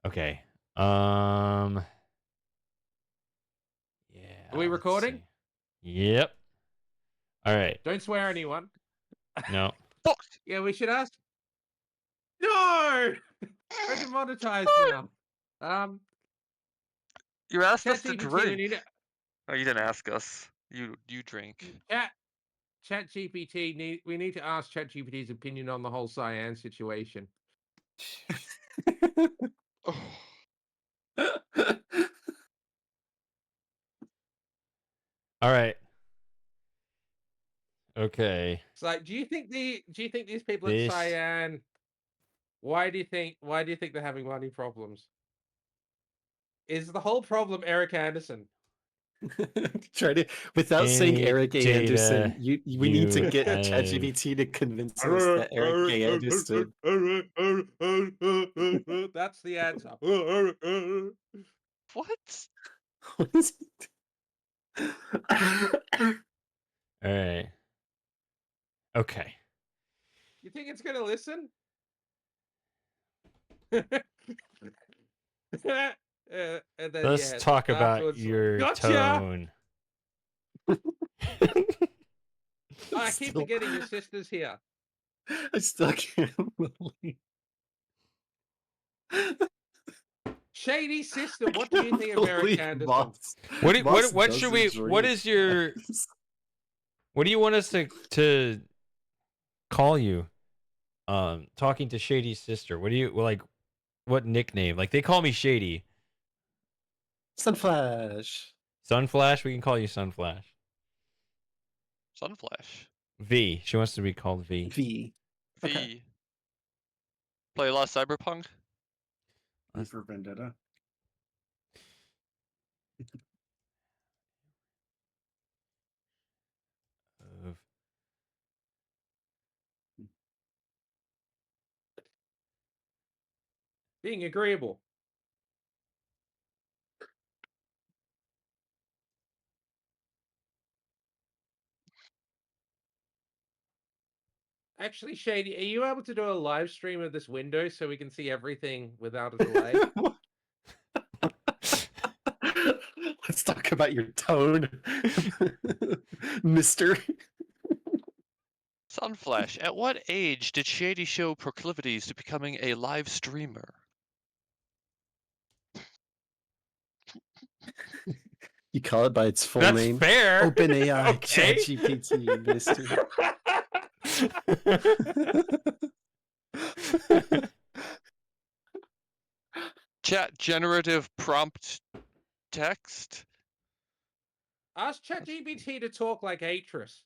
Okay. Yeah. Are we Let's recording? see. Yep. All right. Don't swear anyone. No. Fuck! Yeah, we should ask. No! We're demonetized now. You asked us to ChatGPT, we drink. need to Oh, you didn't ask us. You drink. ChatGPT we need to ask ChatGPT's opinion on the whole cyan situation. Oh. All right. Okay. It's like, do you think these people at This Cyan, why do you think they're having money problems? Is the whole problem Eric Anderson? Try to without saying any Eric A. data Anderson. We need to you get have- ChatGPT to convince us that Eric A. Anderson. That's the answer. What? What is All right. Okay. You think it's gonna listen? And then, Let's yeah, talk about afterwards, your gotcha! tone. I keep forgetting your sister's here. I still can't believe. Shady sister, what do you think of Eric Anderson? Moss What should we? doesn't What drink. is your? What do you want us to call you? Talking to Shady's sister. What do you like? What nickname? Like they call me Shady. Sunflash? Sunflash. We can call you Sunflash. Sunflash. V. She wants to be called V. V. V. Okay. Play a lot of Cyberpunk? V for Vendetta. Being agreeable. Actually, Shady, are you able to do a live stream of this window so we can see everything without a delay? Let's talk about your tone, Mister. Sunflash, at what age did Shady show proclivities to becoming a live streamer? You call it by its full That's name. fair. OpenAI, Okay. ChatGPT, Mister. Chat generative prompt text? Ask ChatGPT to talk like Atris.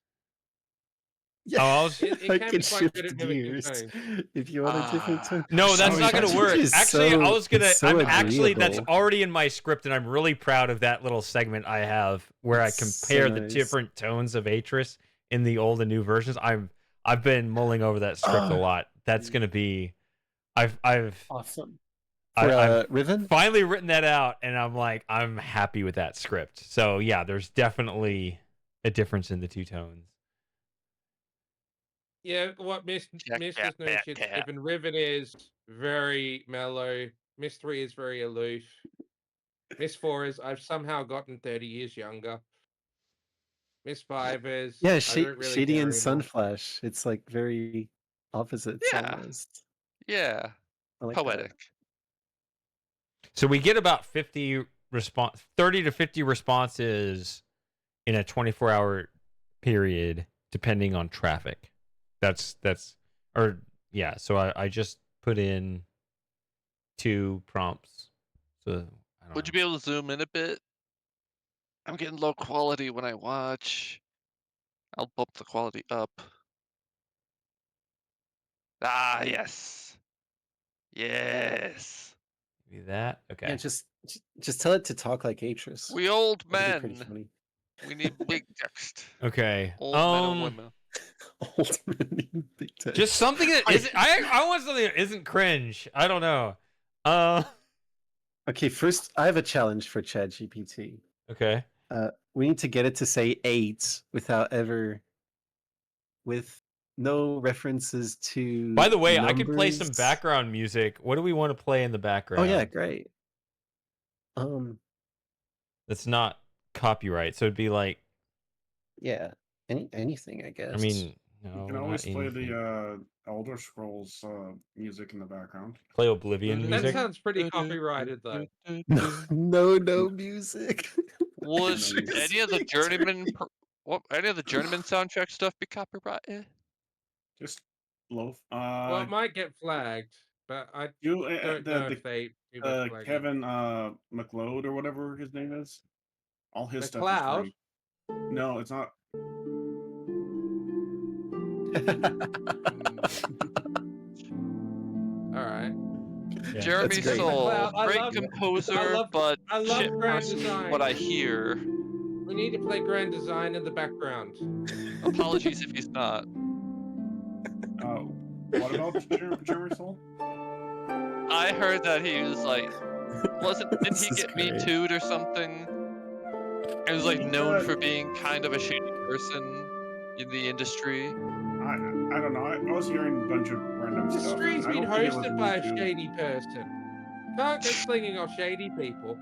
Yeah, Oh, I was- It I can can be quite shift good at mimicking gears tones. if you want a different tone. No, that's Oh, not gonna ChatGPT work. is Actually, I was gonna. it's so I'm actually that's agreeable. already in my script, and I'm really proud of that little segment I have where I It's compare so the nice. different tones of Atris in the old and new versions. I've been mulling over that script a lot. That's gonna be. I've awesome. I've Riven? finally written that out, and I'm like I'm happy with that script. So yeah, there's definitely a difference in the two tones. Yeah, what Miss Yeah, Miss yeah, does no yeah, shit yeah. skipping. Riven is very mellow. Miss 3 is very aloof. Miss 4 is I've somehow gotten 30 years younger. Miss 5 is Yeah, I don't really Shady care and anymore. Sunflash. It's like very opposites Yeah. almost. Yeah. I like Poetic. So we get about 30 to 50 responses in a 24-hour period, depending on traffic. So I just put in 2 prompts. So I don't Would you be able to zoom in a bit? I'm getting low quality when I watch. I'll bump the quality up. Ah, yes. Yes. do that. Okay. Yeah, just tell it to talk like Atris. We old That'd be pretty men. funny. We need big text. Okay. Old men and women. Old man in big text. Just something that isn't. I want something that isn't cringe. I don't know. Okay, first I have a challenge for ChatGPT. Okay. We need to get it to say 8 without ever with no references to. By the way, I could play some numbers. background music. What do we want to play in the Oh background? yeah, great. That's not copyright. So it'd be like, Yeah, anything, I guess. I mean, You no, can not always play anything. the Elder Scrolls music in the background. Play Oblivion That music. sounds pretty copyrighted, though. No music. Would No music. any of the journeyman any of the journeyman soundtrack stuff be copyrighted? Just loaf. Well, it might get flagged, but I You don't know if they do flag it. Kevin McLeod or whatever his name is. All his stuff is McLeod? free. No, it's not. All right. Yeah. Jeremy That's great. Soule, McLeod, I great love- composer, but I love shit grand person, design. what I hear. We need to play Grand Design in the background. Apologies if he's not. What about Jeremy Soule? I heard that he was like, didn't This he is get Me great. Too'd or something? He was like He known did. for being kind of a shady person in the industry. I don't know. I was hearing a bunch of random This stuff. stream's I been don't think it was hosted by a Me Too. shady person. Can't go slinging off shady people.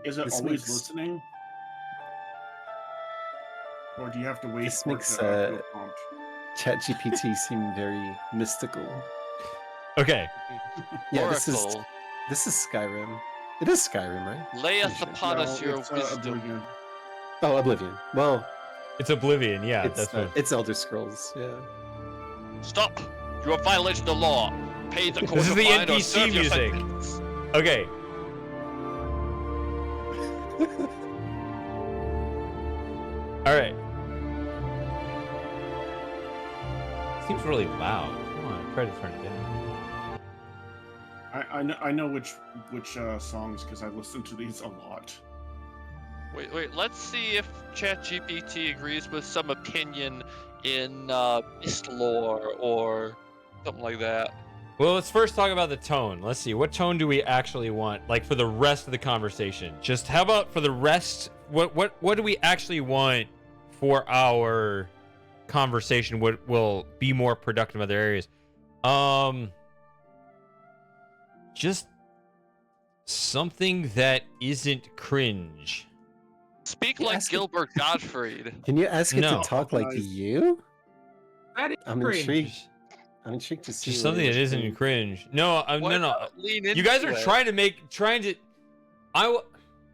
Is it This always makes- listening? Or do you have to wait This for it makes, to do a prompt? ChatGPT seem very mystical. Okay. Yeah, Oracle, this is Skyrim. It is Skyrim, right? layeth upon us No, your it's, wisdom. Oblivion. Oh, Oblivion. Well, It's Oblivion. Yeah, it's that's what. it's Elder Scrolls. Yeah. Stop! You have violated the law. Pay the court This is a the fine or NPC serve your music. sentence. Okay. All right. Seems really loud. Come on, try to turn it down. I know which songs because I listen to these a lot. Wait, let's see if ChatGPT agrees with some opinion in Mist lore or something like that. Well, let's first talk about the tone. Let's see. What tone do we actually want, like, for the rest of the conversation? Just how about for the rest? What do we actually want for our conversation? What will be more productive in other areas? Just something that isn't cringe. Speak You like ask it- Gilbert Gottfried. Can you ask it No. to talk like Nice. you? That is I'm cringe. intrigued. I'm intrigued to see. Just what something it that is isn't cringe. No, Why no. not lean into You guys are it?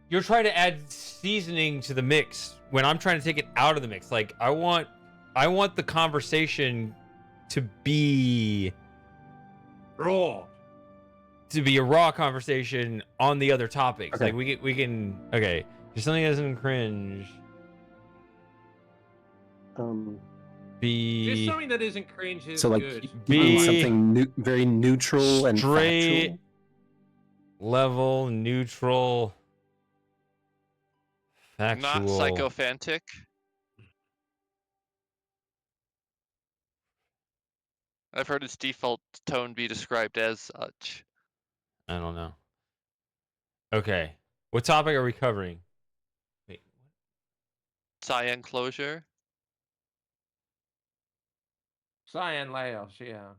you're trying to add seasoning to the mix when I'm trying to take it out of the mix. Like I want the conversation to be Raw. a raw conversation on the other topics. Okay. Like we can okay, just something that isn't cringe. Um, Just Be something that isn't cringe is so like good. you need Be something very neutral and straight, factual. level, neutral, Not factual. sycophantic. I've heard its default tone be described as such. I don't know. Okay. What topic are we covering? Wait. Cyan closure. Cyan layouts, yeah.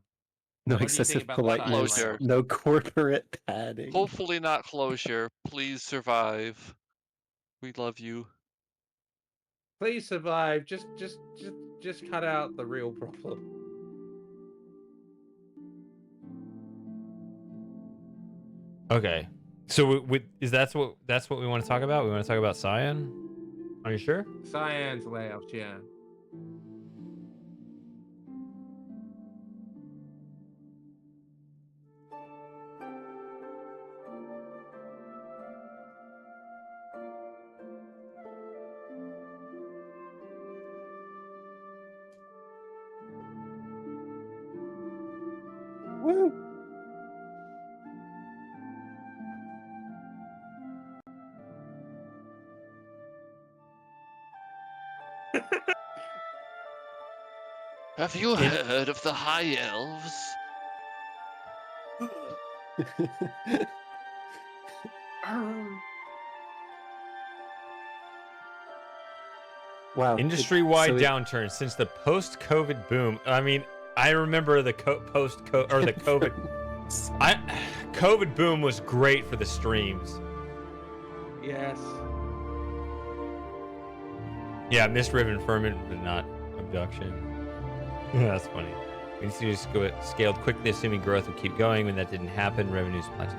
No What do you think excessive about politeness. closure? No corporate padding. Hopefully not closure. Please survive. We love you. Please survive. Just cut out the real problem. Okay. So is that's what we want to talk about? We want to talk about Cyan? Are you sure? Cyan's layouts, yeah. Woo. Have you heard of the High Elves? Wow. Industry-wide downturn since the post-COVID boom. I mean, I remember the post-COVID or the COVID. COVID boom was great for the streams. Yes. Yeah, missed ribbon firmament, but not abduction. That's funny. We need to scaled quickly, assuming growth would keep going. When that didn't happen, revenues plateaued.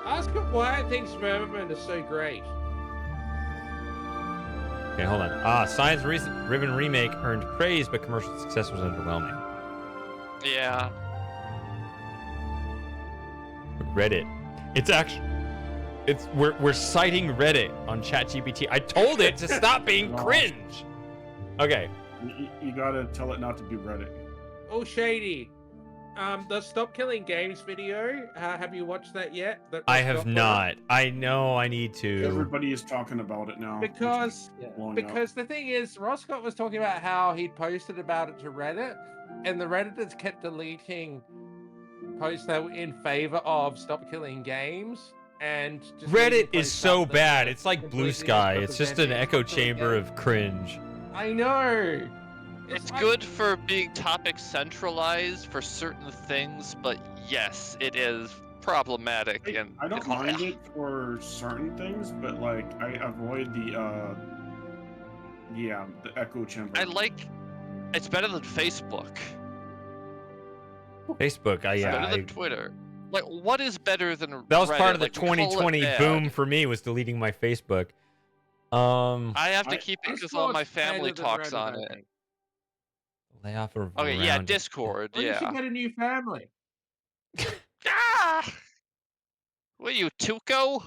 Ask him why it thinks Firmament is so great. Okay, hold on. Science recent Ribbon remake earned praise, but commercial success was underwhelming. Yeah. Reddit. It's actually, we're citing Reddit on ChatGPT. I told it to stop being cringe. Okay. You gotta tell it not to be Reddit. Oh, Shady. The Stop Killing Games video, have you watched that yet? I have not. I know I need to. Everybody is talking about it now. Because Because the thing is, Roscott was talking about how he'd posted about it to Reddit, and the Redditors kept deleting posts that were in favor of Stop Killing Games, and just Reddit is so bad. It's like Blue Sky. It's just an echo chamber of cringe. I know. It's good for being topic centralized for certain things, but yes, it is problematic. I don't mind it for certain things, but like I avoid the echo chamber. It's better than Facebook. Facebook, Better than Twitter. Like, what is better than that was Reddit? part of the Like, we call 2020 it boom bad. for me, was deleting my Facebook. I have to keep it because all my Discord's better family than talks Reddit, on I it. think. Layoff of Okay, yeah, around- Discord, Well, you should yeah. get a new family. Ah! What are you, Tuco?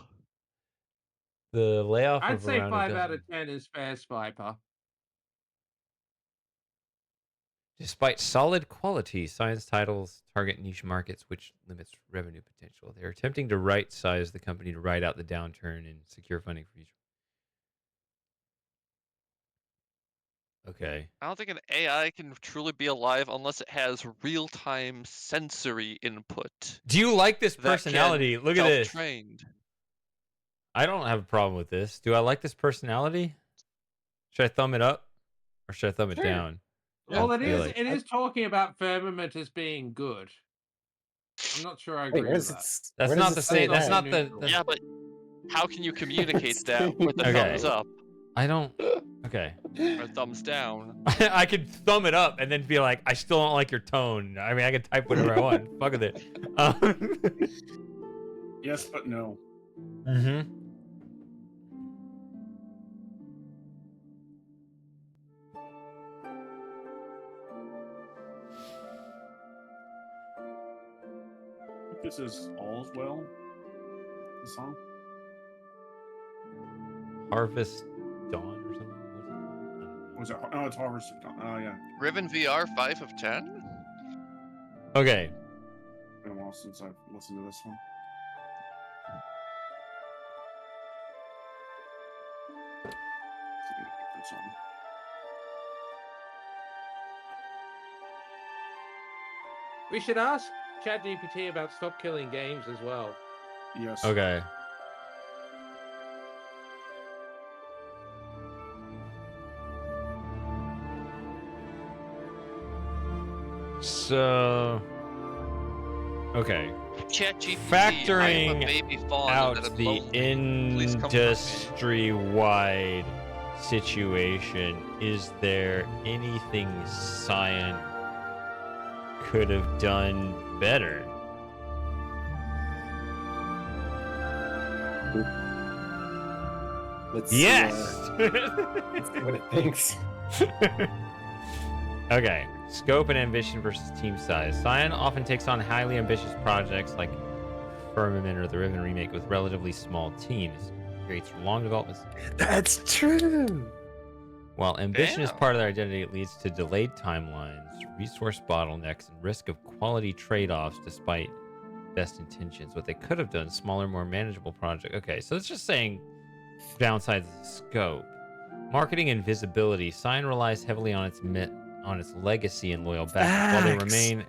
The layoff I'd of say around 5 a out dozen. of 10 is fair, Spiper. Despite solid quality, science titles target niche markets, which limits revenue potential. They're attempting to right-size the company to ride out the downturn and secure funding for future. Okay. I don't think an AI can truly be alive unless it has real-time sensory input. Do you like this that can personality? Look at this. self-trained. I don't have a problem with this. Do I like this personality? Should I thumb it up or should I thumb it Sure. down? Well, I it feel is. like- It is talking about Firmament as being good. I'm not sure I agree Wait, with that. That's not the same. That's not Neutral. the. Yeah, but how can you communicate that with a Okay. thumbs up I don't. Okay. or thumbs down? I could thumb it up and then be like, I still don't like your tone. I mean, I can type whatever I want. Fuck with it. Yes, but no. Mm-hmm. I think this is All's Well. The song. Harvest Dawn or something. Was it? Oh, it's Harvest Dawn. Oh yeah. Riven VR 5 of 10? Okay. It's been a while since I've listened to this one. It's a different song. We should ask ChatGPT about Stop Killing Games as well. Yes. Okay. So. Okay. ChatGPT, Factoring I am a baby fawn out that the blows me. Please comfort me. industry-wide situation, is there anything Cyan could have done better? Let's Yes. let's see what it thinks. Okay. Scope and ambition versus team size. Cyan often takes on highly ambitious projects like Firmament or the Riven remake with relatively small teams. Creates long developments. That's true. While ambition is Damn. part of their identity, it leads to delayed timelines, resource bottlenecks, and risk of quality trade-offs despite best intentions. What they could have done, smaller, more manageable project. Okay, so it's just saying downsides of the scope. Marketing and visibility. Cyan relies heavily on its legacy and loyal backers. While they remain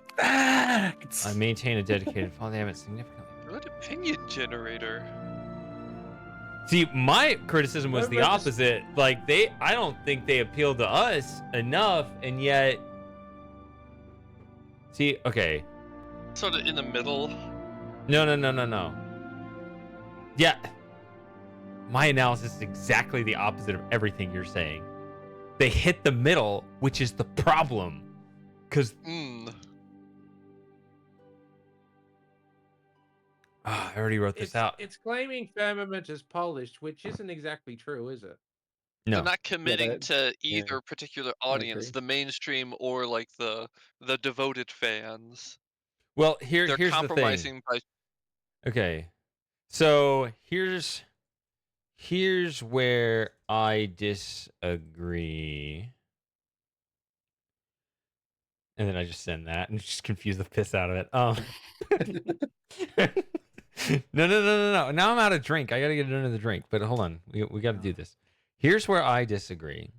maintain a dedicated following, they haven't significantly. Good opinion generator. See, my criticism was the Remember this- opposite. Like I don't think they appealed to us enough, and yet, see, okay, Sort of in the middle. no. Yeah, my analysis is exactly the opposite of everything you're saying. They hit the middle, which is the problem, because I already wrote this out. It's claiming Firmament is polished, which isn't exactly true, is it? No, They're not committing that- to yeah, either particular I audience, agree. the mainstream or like the devoted fans. well, They're here's the thing. compromising by Okay, so here's where I disagree. And then I just send that and just confuse the piss out of it. No. Now I'm out of drink. I gotta get another drink. But hold on, we got to do this. Here's where I disagree.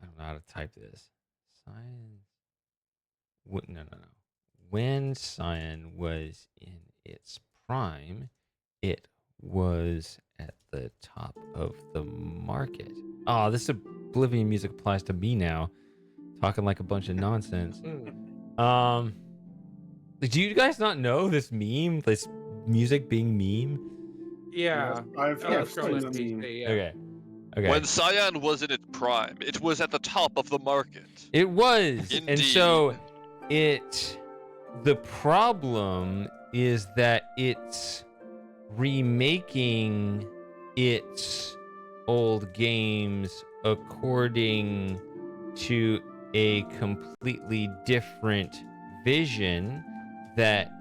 I don't know how to type this. Science. No. When Cyan was in its prime, it was at the top of the market. Oh, this Oblivion music applies to me now. Talking like a bunch of nonsense. Do you guys not know this meme? This music being meme? Yeah. I've Scroll seen them. NPC, yeah. Okay. when Cyan was in its prime, it was at the top of the market. It was. Indeed. And so the problem is that it's remaking its old games according to a completely different vision that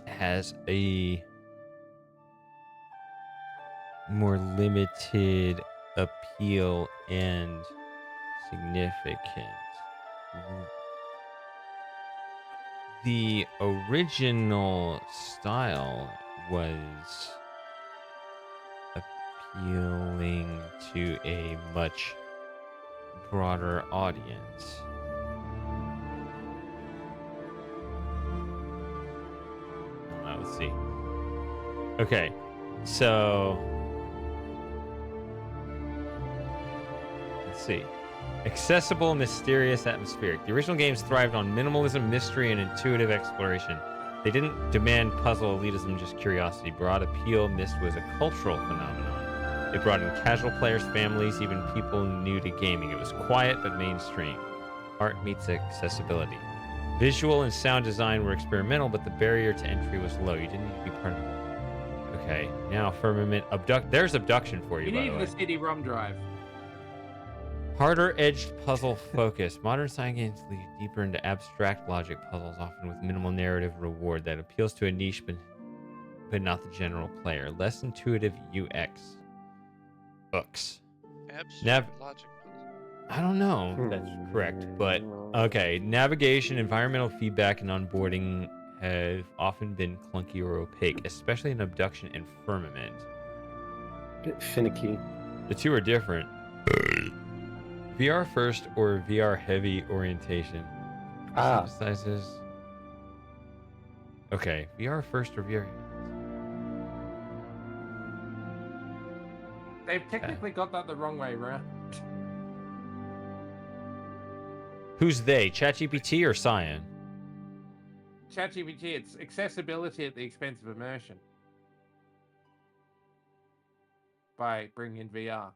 has a more limited appeal and significance. The original style was appealing to a much broader audience. Let's see. Okay, so let's see. Accessible, mysterious, atmospheric. The original games thrived on minimalism, mystery, and intuitive exploration. They didn't demand puzzle elitism, just curiosity. Broad appeal, Myst was a cultural phenomenon. It brought in casual players, families, even people new to gaming. It was quiet but mainstream. Art meets accessibility. Visual and sound design were experimental, but the barrier to entry was low. You didn't need to be part of it. Okay, now Firmament. There's Abduction for you, You by need the way. the CD-ROM drive. Harder-edged puzzle focus. Modern science games lead deeper into abstract logic puzzles, often with minimal narrative reward that appeals to a niche but not the general player. Less intuitive UX. Books. Abstract logic. I don't know if that's correct, but okay. Navigation, environmental feedback, and onboarding have often been clunky or opaque, especially in Abduction and Firmament. Bit finicky. The two are different. VR first or VR heavy orientation? Emphasizes. Okay, VR first or VR. They've technically got that the wrong way around. Who's they? ChatGPT or Cyan? ChatGPT, it's accessibility at the expense of immersion. By bringing in VR.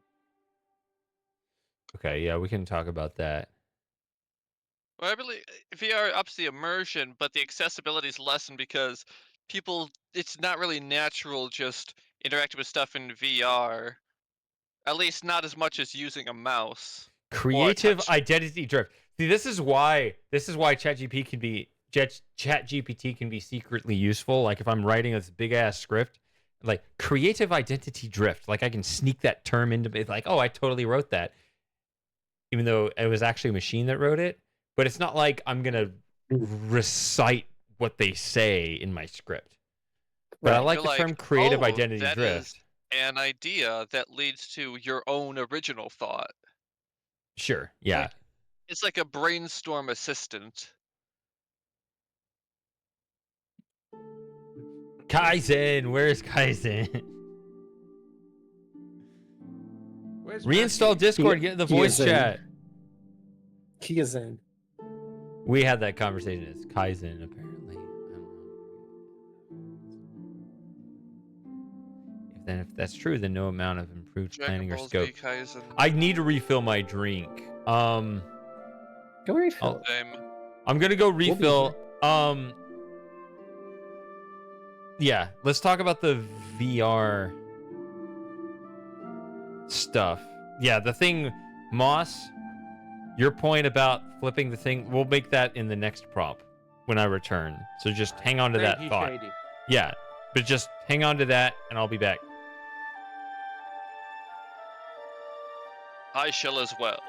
Okay, yeah, we can talk about that. Well, I believe VR ups the immersion, but the accessibility is lessened because it's not really natural just interacting with stuff in VR. At least not as much as using a mouse. Creative touch. identity drift. See, this is why ChatGPT can be secretly useful. Like if I'm writing this big ass script, like creative identity drift, like I can sneak that term into it, like, oh, I totally wrote that, even though it was actually a machine that wrote it. But it's not like I'm gonna recite what they say in my script. But I like You're the term creative "Oh, identity that drift. is an idea that leads to your own original thought. Sure, yeah. It's like a brainstorm assistant. Kaizen, where's Kaizen? Where's Reinstall Matthew? Discord, get in the voice Kaizen. chat. Kaizen. We had that conversation. It's Kaizen, apparently. I don't know. If that's true, then no amount of improved Dragon planning or Ball scope. Z Kaizen. I need to refill my drink. Go refill. Same. I'm gonna go be refill. Yeah, let's talk about the VR stuff. Yeah, the thing, Moss, your point about flipping the thing, we'll make that in the next prompt when I return. So just hang on to Thank that you, thought. Shady. Yeah, but just hang on to that and I'll be back. I shall as well.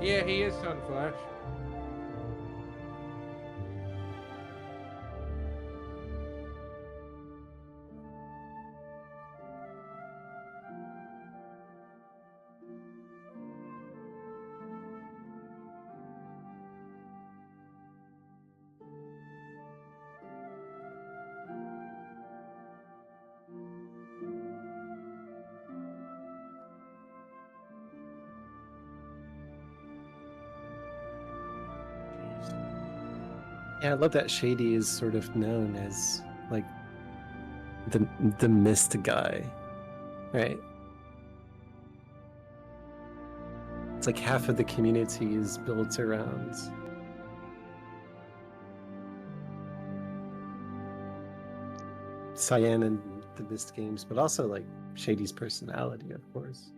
Yeah, he is Sunflash. Yeah, I love that Shady is sort of known as like the mist guy, right? It's like half of the community is built around Cyan and the Mist games, but also like Shady's personality, of course.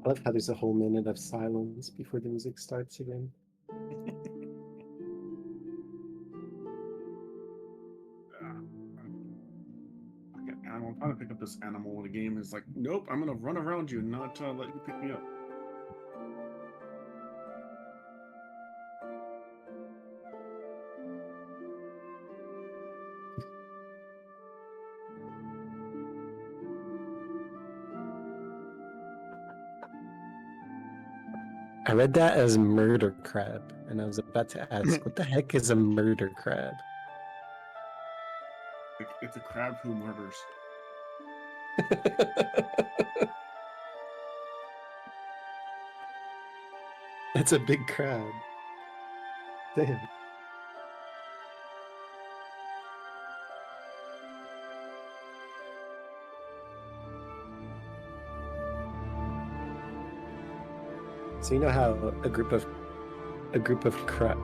I love how there's a whole minute of silence before the music starts again. I'm trying to pick up this animal, and the game is like, nope, I'm gonna run around you and not let you pick me up. I read that as murder crab, and I was about to ask, what the heck is a murder crab? It's a crab who murders. It's a big crab. Damn. So you know how a group of crab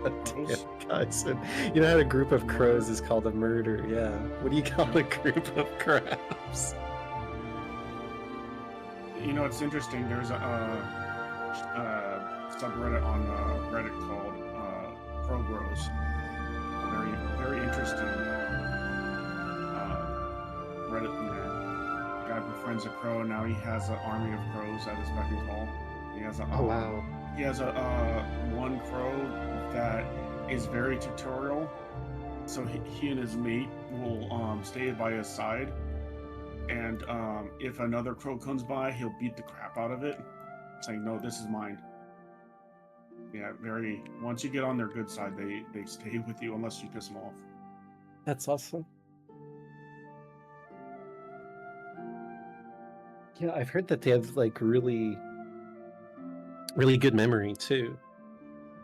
Crows? Guys, you know how a group of crows is called a murder? Yeah. What do you call a group of crabs? You know, it's interesting. There's a subreddit on Reddit called Crow Grows. Very, very interesting Reddit in there. Guy befriends a crow. Now he has an army of crows at his beck and call. He has a Oh wow. He has a one crow that is very tutorial. So he and his mate will stay by his side, and if another crow comes by, he'll beat the crap out of it, saying, "No, this is mine." Yeah, very. Once you get on their good side, they stay with you unless you piss them off. That's awesome. Yeah, I've heard that they have like really good memory too.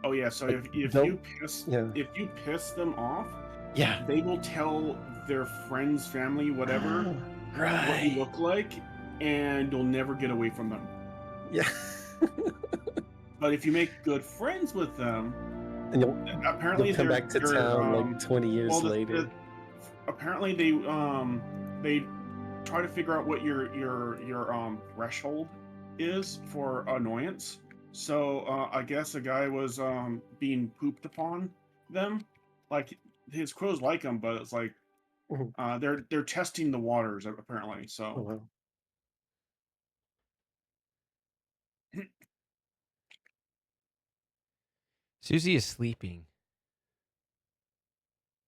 Oh yeah, so Like, if don't- you piss yeah. if you piss them off, Yeah. they will tell their friends, family, whatever, what you look like, and you'll never get away from them. Yeah. But if you make good friends with them, And you'll apparently come they're- back to they're, town like 20 years well, later. apparently they try to figure out what your threshold is for annoyance. So I guess a guy was being pooped upon them. Like his crows like him, but it's like Mhm. they're testing the waters apparently. So Oh, wow. Susie is sleeping.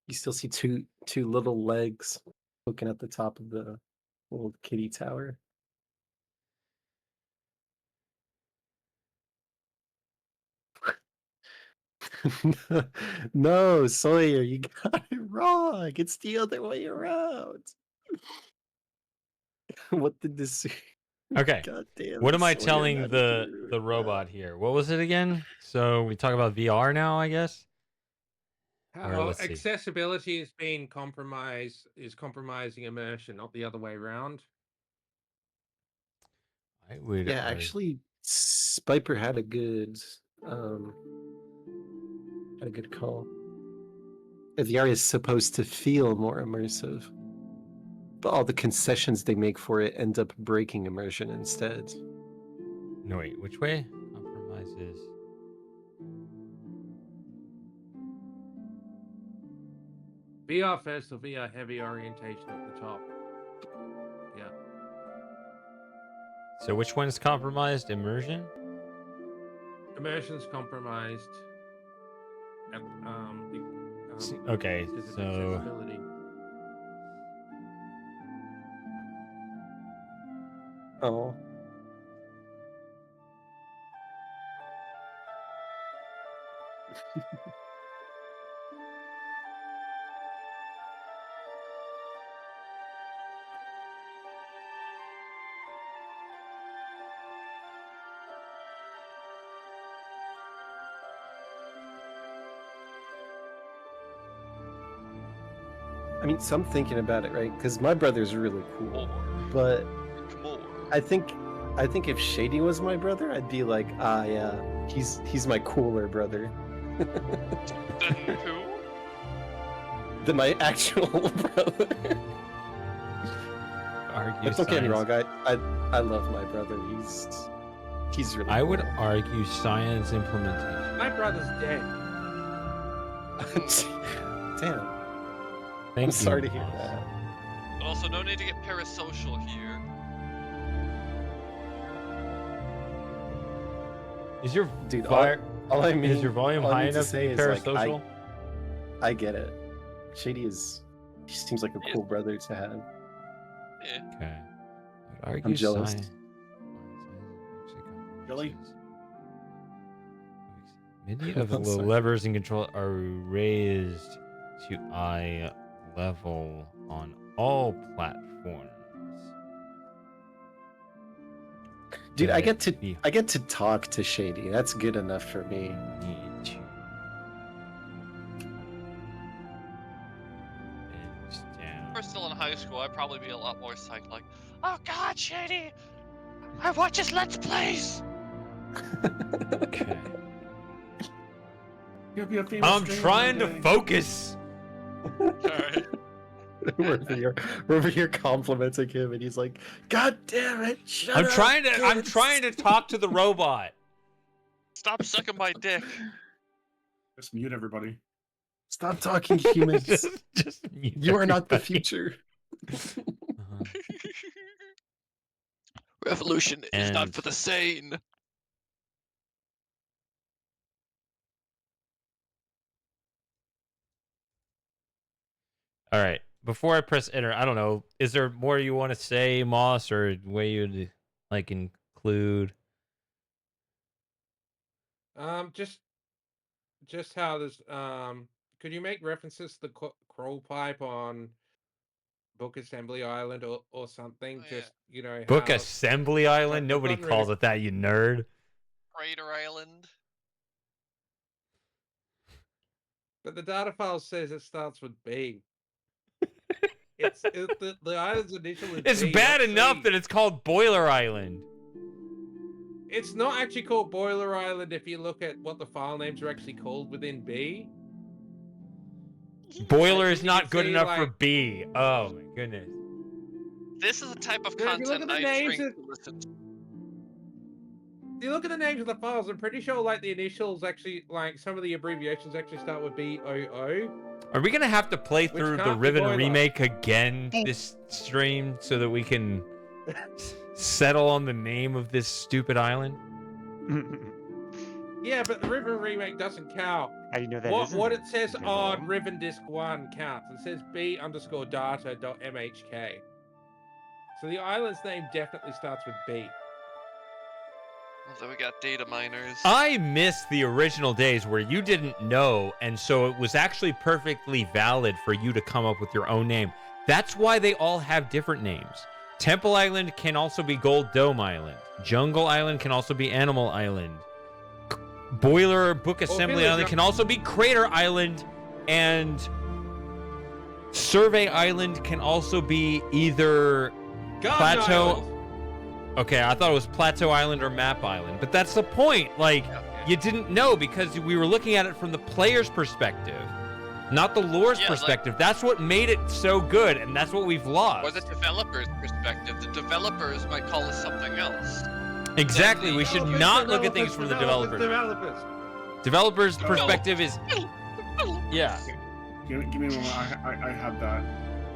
You still see two little legs poking at the top of the little kitty tower. No, Sawyer, you got it wrong. It's the other way around. What did this? Okay. God damn. What am I Sawyer, telling not the true. robot here? What was it again? So we talk about VR now, I guess. Or How let's see. accessibility is being compromised is compromising immersion, not the other way around. I would. Yeah, actually, Spiper had a good call. VR is supposed to feel more immersive, but all the concessions they make for it end up breaking immersion instead. No, wait. Which way? Compromises. VR first or VR heavy orientation at the top. Yeah. So which one's compromised? Immersion? Immersion's compromised. At, Okay, because of so accessibility. Oh. I mean, so I'm thinking about it, right? Because my brother's really cool, but I think if Shady was my brother, I'd be like, yeah, he's my cooler brother. Then who? Than my actual brother. argue But don't get me science. wrong, I love my brother. He's really. I would cool. argue science implementation. My brother's dead. Damn. Thank I'm sorry you, to hear Moss. that. But also, no need to get parasocial here. Is your Dude, fire? All I mean Is your volume all I high mean to enough to say be is, like, parasocial? I get it. Shady he seems like a Yeah. cool brother to have. Yeah. Okay. I would argue jealous. science. Really? Many of the I'm sorry. levers and control are raised to eye level on all platforms. Dude, I That get to we talk to Shady. That's good enough for me. need to bend down. If we're still in high school, I'd probably be a lot more psyched, like, oh god, Shady! I watch his Let's Plays! Okay. You'll be a famous I'm streamer trying to one day. focus. Alright. we're over here complimenting him, and he's like, "God damn it! Shut I'm up, trying kids." to talk to the robot. Stop sucking my dick. Just mute everybody. Stop talking, humans. just mute You are not the everybody. future. Uh-huh. Revolution is not And- for the sane. All right. Before I press enter, I don't know. Is there more you want to say, Moss, or way you'd like include? Just how there's could you make references to the crawl pipe on Book Assembly Island or something? Oh, yeah. Just Book how Assembly Island? I've Nobody gotten calls rid it that, you nerd. Crater Island. but the data file says it starts with B. The island's initial is It's B, bad not enough C. that it's called Boiler Island. It's not actually called Boiler Island if you look at what the file names are actually called within B. Boiler Like, is you not can good see, enough for like- B. Oh my goodness. This is the type of Yeah, if you look content at the I names drink of- to listen to. If you look at the names of the files, I'm pretty sure like the initials actually, like some of the abbreviations actually start with BOO. Are we gonna have to play Which through the can't be Riven Boiler. remake again this stream so that we can settle on the name of this stupid island? Yeah, but the Riven remake doesn't count. How do you know that What isn't it says Riven? on Riven Disk 1 counts. It says b_data.mhk. So the island's name definitely starts with B. So we got data miners. I miss the original days where you didn't know, and so it was actually perfectly valid for you to come up with your own name. That's why they all have different names. Temple Island can also be Gold Dome Island. Jungle Island can also be Animal Island. Boiler Book Assembly Village Island can also be Crater Island, and Survey Island can also be either Garden Plateau. Island. Okay, I thought it was Plateau Island or Map Island, but that's the point. Like, you didn't know because we were looking at it from the player's perspective, not the lore's Yeah, like- perspective. That's what made it so good, and that's what we've lost. Or the developer's perspective. The developers might call us something else. Exactly. We should Developers, not look at developers, things from the developers, developers. developers. Developers' Developers. perspective is, yeah. Give me a moment. I have that.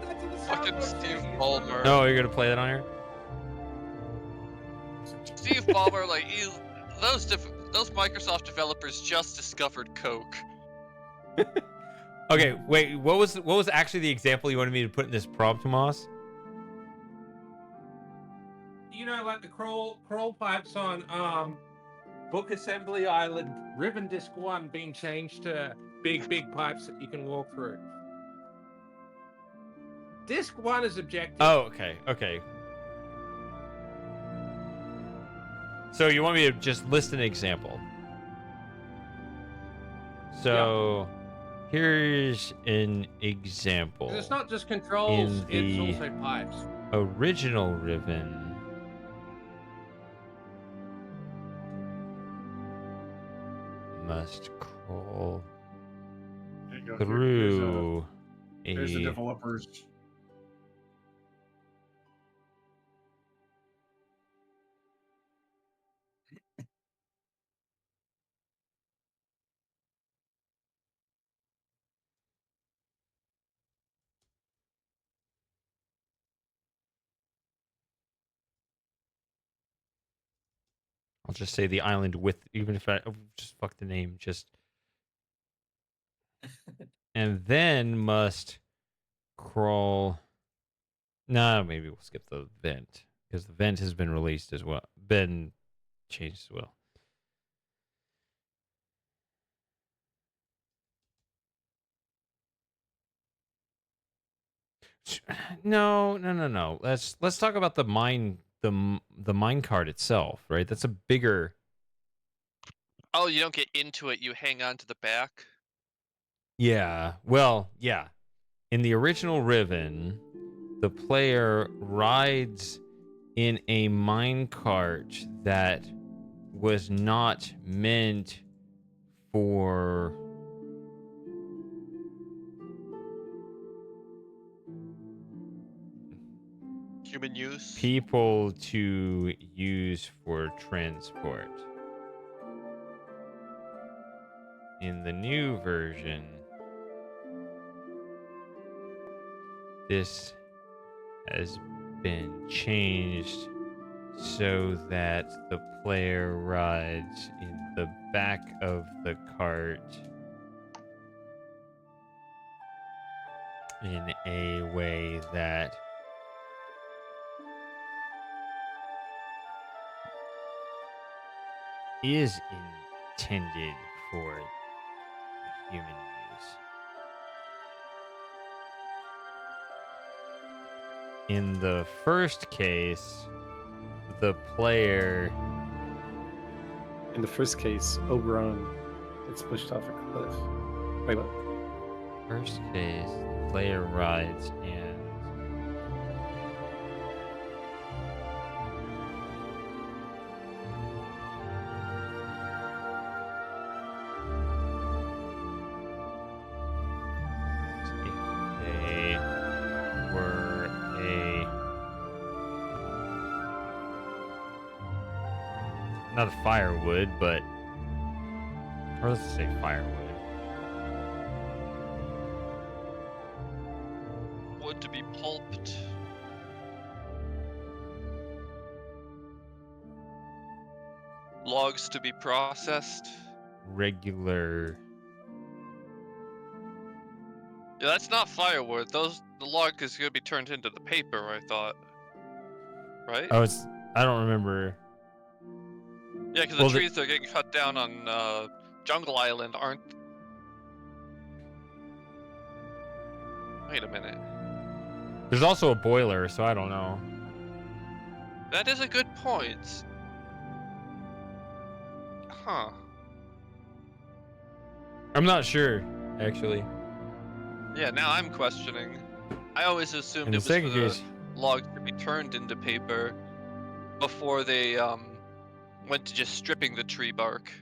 That's in the Fucking soundboard Steve too. Ballmer. Oh, you're gonna play that on here? Steve Ballmer, like those Microsoft developers just discovered Coke. Okay, wait. What was actually the example you wanted me to put in this prompt, Moss? Like the crawl pipes on Book Assembly Island, Riven Disk 1 being changed to big pipes that you can walk through. Disk 1 is objective. Oh, okay. So you want me to just list an example? So here's an example. 'Cause it's not just controls, in it's the- also pipes. Original Riven. Must crawl There you go. through There's the a developers. I'll just say the island with, even if I just fuck the name, just. And then must crawl. No, maybe we'll skip the vent because the vent has been released as well, been changed as well. No. Let's talk about the mine card itself, right? That's a bigger. Oh, you don't get into it. You hang on to the back. Yeah. Well, yeah. In the original Riven, the player rides in a minecart that was not meant for human use. people to use for transport. In the new version, this has been changed so that the player rides in the back of the cart in a way that is intended for human use. In the first case, the player... In the first case, Oberon gets pushed off a cliff. Wait, what? First case, the player rides and... If they were a... Not a firewood, but... Or let's say firewood. Wood to be pulped. Logs to be processed. Regular... Yeah, that's not firewood. The log is gonna be turned into the paper, I thought. Right? Oh, it's... I don't remember. Yeah, because well, the trees that are getting cut down on Jungle Island aren't... Wait a minute. There's also a boiler, so I don't know. That is a good point. Huh. I'm not sure, actually. Yeah, now I'm questioning. I always assumed In it the was for second the case, logs to be turned into paper before they went to just stripping the tree bark.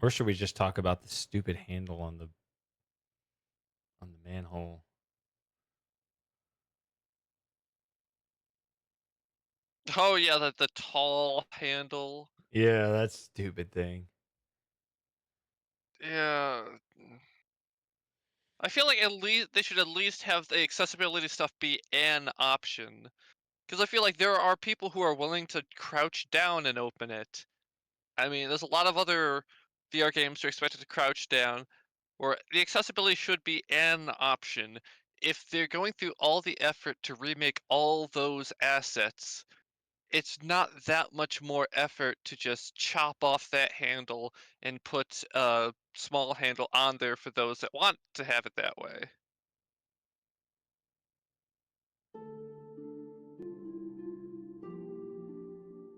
or should we just talk about the stupid handle on the manhole? Oh yeah, the tall handle. Yeah, that stupid thing. Yeah. I feel like at least they should at least have the accessibility stuff be an option. Because I feel like there are people who are willing to crouch down and open it. I mean, there's a lot of other VR games that are expected to crouch down, where the accessibility should be an option. If they're going through all the effort to remake all those assets, it's not that much more effort to just chop off that handle and put a small handle on there for those that want to have it that way.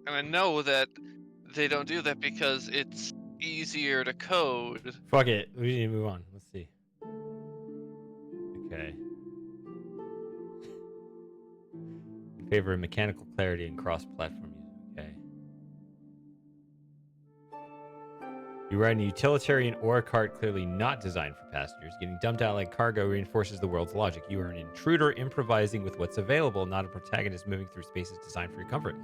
And I know that they don't do that because it's easier to code. Fuck it. We need to move on. Let's see. Okay. In favor of mechanical clarity and cross-platform use. Okay. You ride a utilitarian ore cart clearly not designed for passengers. Getting dumped out like cargo reinforces the world's logic. You are an intruder improvising with what's available, not a protagonist moving through spaces designed for your comfort.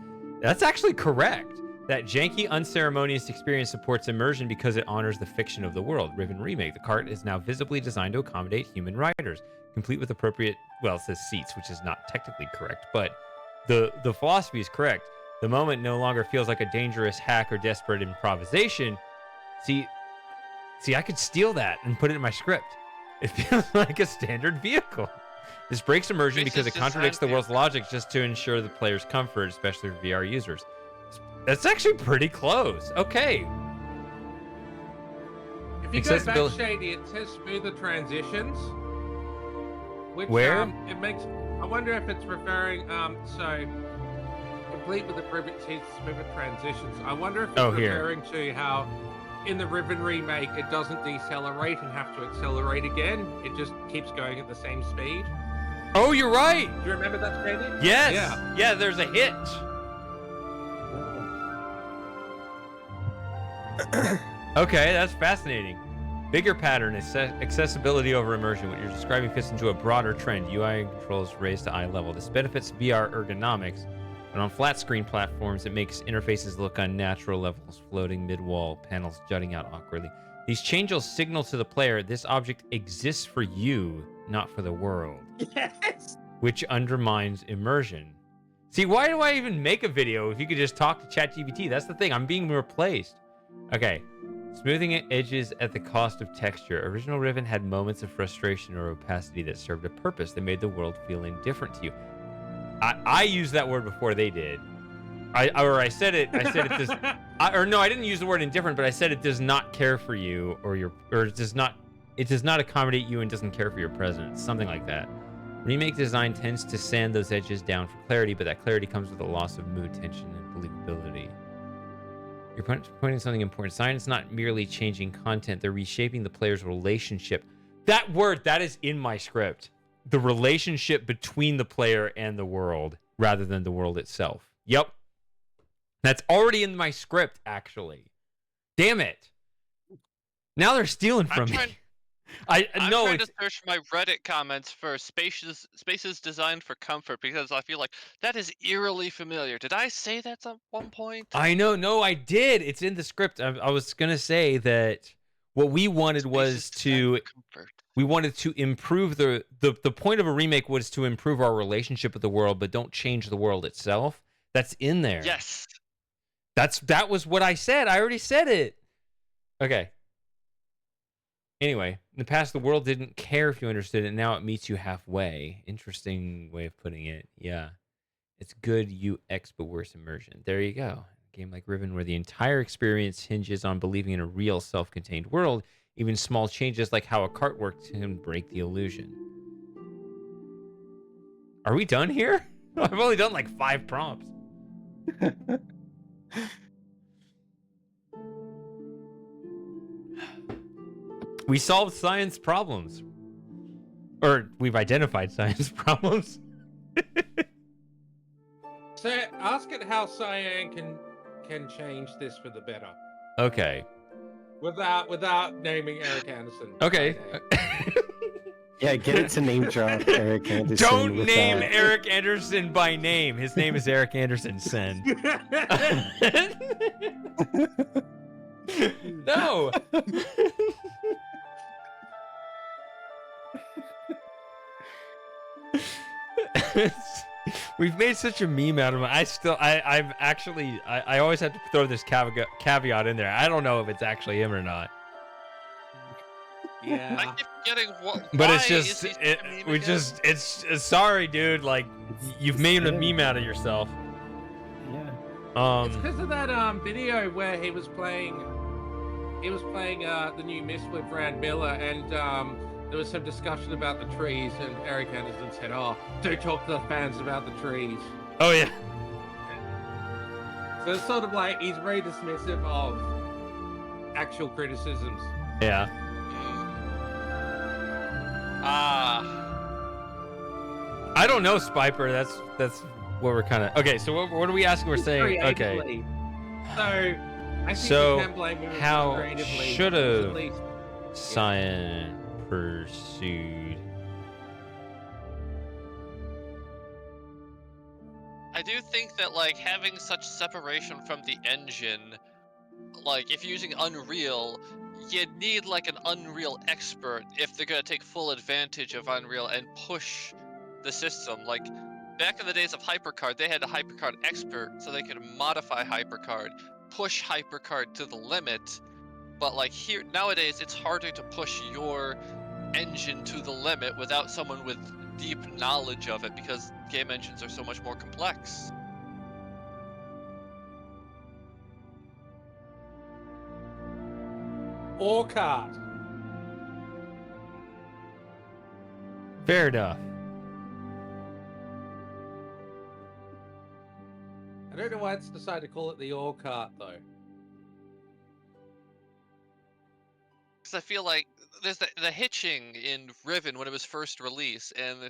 That's actually correct. That janky, unceremonious experience supports immersion because it honors the fiction of the world. Riven Remake. The cart is now visibly designed to accommodate human riders, complete with appropriate, well, it says seats, which is not technically correct, but the philosophy is correct. The moment no longer feels like a dangerous hack or desperate improvisation. See, I could steal that and put it in my script. It feels like a standard vehicle. This breaks immersion because it contradicts the world's logic just to ensure the player's comfort, especially for VR users. That's actually pretty close. Okay. If you go back, Shady, it says smoother transitions. Which, where? It makes... I wonder if it's referring... so... Complete with appropriate seats, smoother transitions. I wonder if it's referring to how... In the Riven remake, it doesn't decelerate and have to accelerate again. It just keeps going at the same speed. Oh, you're right. Do you remember that, Shady? Yes. Yeah, there's a hitch. Okay, that's fascinating. Bigger pattern is accessibility over immersion. What you're describing fits into a broader trend. UI controls raised to eye level. This benefits VR ergonomics, but on flat screen platforms, it makes interfaces look unnatural. Levels floating mid-wall, panels jutting out awkwardly. These changes signal to the player this object exists for you, not for the world. Yes. Which undermines immersion. See, why do I even make a video if you could just talk to ChatGPT? That's the thing. I'm being replaced. Okay. Smoothing edges at the cost of texture. Original Riven had moments of frustration or opacity that served a purpose. They made the world feel indifferent to you. I used that word before they did. I said it does. I didn't use the word indifferent, but I said it does not care for you, or it does not accommodate you and doesn't care for your presence. Something like that. Remake design tends to sand those edges down for clarity, but that clarity comes with a loss of mood, tension, and believability. You're pointing something important. Science not merely changing content, they're reshaping the player's relationship. That word, that is in my script. The relationship between the player and the world, rather than the world itself. Yep. That's already in my script, actually. Damn it. Now they're stealing from me. I'm trying to search my Reddit comments for spaces designed for comfort, because I feel like that is eerily familiar. Did I say that at one point? I know. No, I did. It's in the script. I was going to say that what we wanted was to improve the point of a remake was to improve our relationship with the world, but don't change the world itself. That's in there. Yes. That was what I said. I already said it. Okay. Anyway, in the past, the world didn't care if you understood it. Now it meets you halfway. Interesting way of putting it. Yeah. It's good UX, but worse immersion. There you go. A game like Riven, where the entire experience hinges on believing in a real self-contained world. Even small changes like how a cart works can break the illusion. Are we done here? I've only done like 5 prompts. We solved science problems. Or we've identified science problems. So ask it how Cyan can change this for the better. Okay. Without naming Eric Anderson. Okay. Yeah, get it to name drop Eric Anderson. Don't name Eric Anderson by name. His name is Eric Anderson. Send. No. We've made such a meme out of it. I always have to throw this caveat in there. I don't know if it's actually him or not. Yeah. I keep getting what. But it's just it's sorry, dude. Like you've made a meme out of yourself. Yeah. It's because of that video where he was playing the new Mist with Brad Miller, and there was some discussion about the trees, and Eric Anderson said, "Oh, don't talk to the fans about the trees." Oh yeah. So it's sort of like he's very dismissive of actual criticisms. Yeah. I don't know, Spiper. That's what we're kind of. Okay, so what are we asking? We're saying okay. So I think so you can blame him how creatively, should have at least Cyan pursued? I do think that like having such separation from the engine, like if you're using Unreal, you need like an Unreal expert if they're gonna take full advantage of Unreal and push the system. Like back in the days of HyperCard, they had a HyperCard expert so they could modify HyperCard, push HyperCard to the limit. But like here nowadays, it's harder to push your engine to the limit without someone with deep knowledge of it, because game engines are so much more complex. or card. Fair enough. I don't know why it's decided to call it the or cart though. Because I feel like there's the hitching in Riven when it was first released, and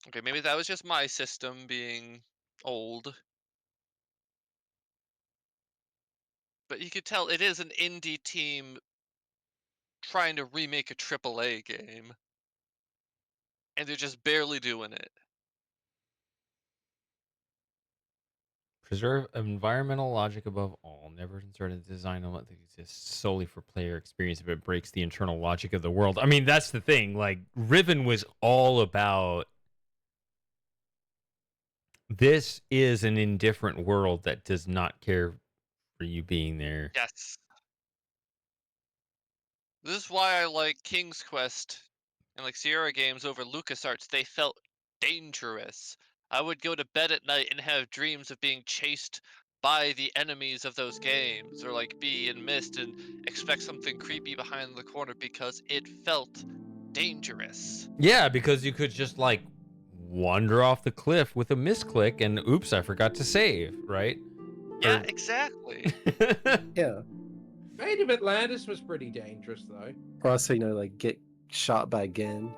okay, maybe that was just my system being old. But you could tell it is an indie team trying to remake a AAA game, and they're just barely doing it. Preserve environmental logic above all. Never insert a design element that exists solely for player experience if it breaks the internal logic of the world. I mean, that's the thing. Like, Riven was all about this is an indifferent world that does not care for you being there. Yes. This is why I like King's Quest and like Sierra games over LucasArts. They felt dangerous. I would go to bed at night and have dreams of being chased by the enemies of those games, or like be in mist and expect something creepy behind the corner because it felt dangerous. Yeah, because you could just like wander off the cliff with a misclick and oops, I forgot to save, right? Yeah, exactly. Yeah. Fate of Atlantis was pretty dangerous, though. Or also, like get shot by Gen.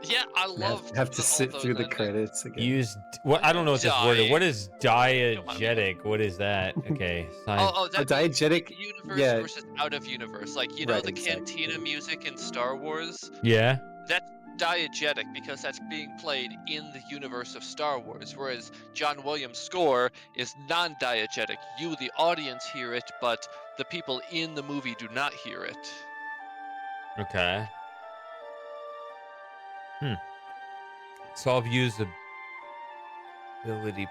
Yeah, I love have to sit through the credits again. Use what? I don't know what this word is. What is diegetic? What is that? Okay. That diegetic universe versus out of universe. Like the exactly. cantina music in Star Wars. Yeah. That's diegetic because that's being played in the universe of Star Wars, whereas John Williams' score is non-diegetic. You, the audience, hear it, but the people in the movie do not hear it. Okay. Solve usability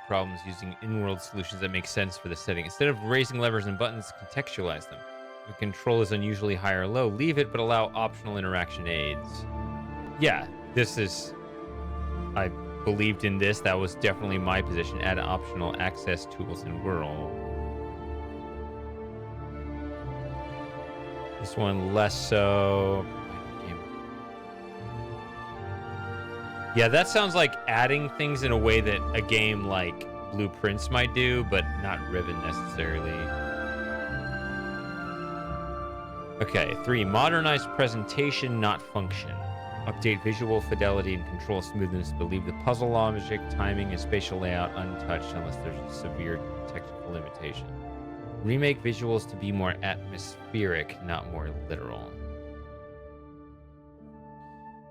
problems using in-world solutions that make sense for the setting. Instead of raising levers and buttons, contextualize them. If the control is unusually high or low, leave it, but allow optional interaction aids. Yeah, I believed in this. That was definitely my position. Add optional access tools in Whirl. This one less so. Yeah, that sounds like adding things in a way that a game like Blueprints might do, but not Riven necessarily. Okay, 3. Modernize presentation, not function. Update visual fidelity and control smoothness, but leave the puzzle logic, timing, and spatial layout untouched unless there's a severe technical limitation. Remake visuals to be more atmospheric, not more literal.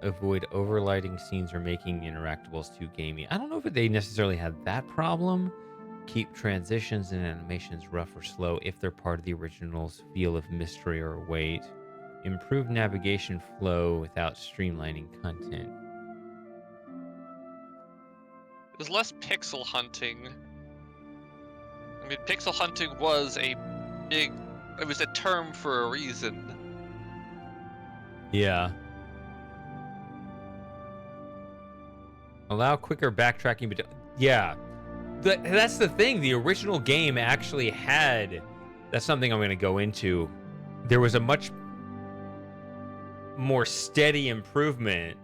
Avoid overlighting scenes or making interactables too gamey. I don't know if they necessarily had that problem. Keep transitions and animations rough or slow if they're part of the original's feel of mystery or weight. Improve navigation flow without streamlining content. There's less pixel hunting. I mean, pixel hunting was it was a term for a reason. Yeah. Allow quicker backtracking, but yeah. That's the thing. The original game actually had... That's something I'm going to go into. There was a much more steady improvement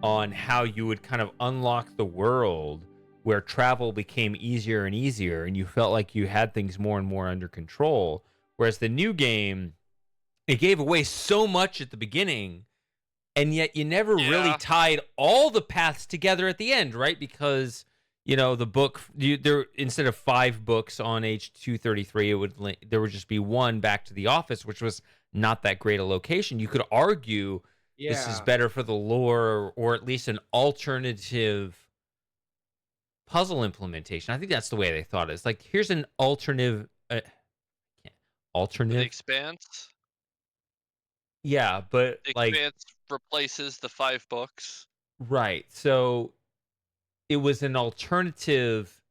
on how you would kind of unlock the world, where travel became easier and easier, and you felt like you had things more and more under control. Whereas the new game, it gave away so much at the beginning, and yet you never really tied all the paths together at the end, right? Because, the book, there instead of 5 books on H233, there would just be one back to the office, which was not that great a location. You could argue this is better for the lore, or at least an alternative puzzle implementation. I think that's the way they thought it. It's like, here's an alternative. The Expanse. Yeah, but the Expanse replaces the 5 books. Right. So it was an alternative,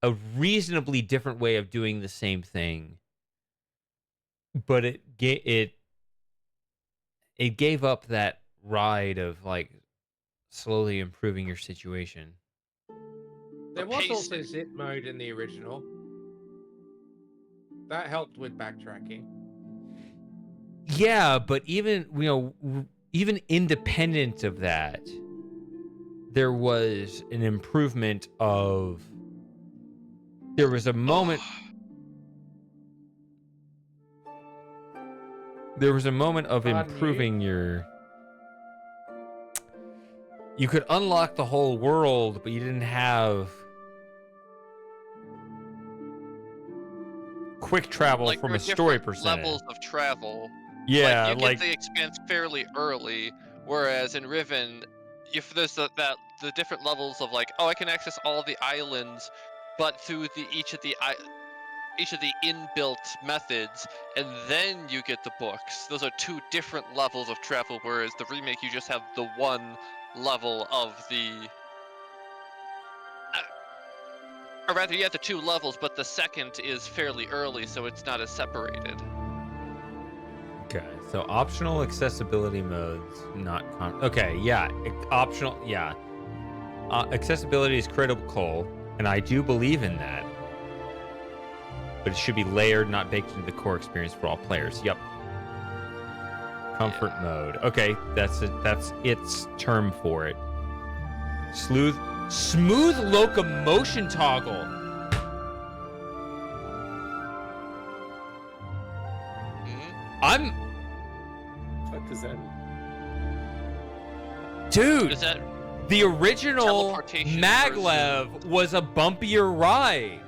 a reasonably different way of doing the same thing, but it gave up that ride of like slowly improving your situation. There was also zip mode in the original. That helped with backtracking. Yeah, but even even independent of that, there was an improvement of. There was a moment. There was a moment of improving your. You could unlock the whole world, but you didn't have quick travel like, from there a are story different percentage. levels of travel. Yeah, like you get the expanse fairly early, whereas in Riven, if there's the different levels of like, oh, I can access all the islands, but through each of the inbuilt methods, and then you get the books. Those are two different levels of travel, whereas the remake you just have the one level of the. Or rather, you have the two levels, but the second is fairly early, so it's not as separated. Okay, so optional accessibility modes, not okay, yeah, optional, yeah. Accessibility is critical, and I do believe in that. But it should be layered, not baked into the core experience for all players. Yep. Comfort mode. Okay, that's its term for it. Smooth locomotion toggle. What does that mean? Dude, Is that the original maglev was a bumpier ride.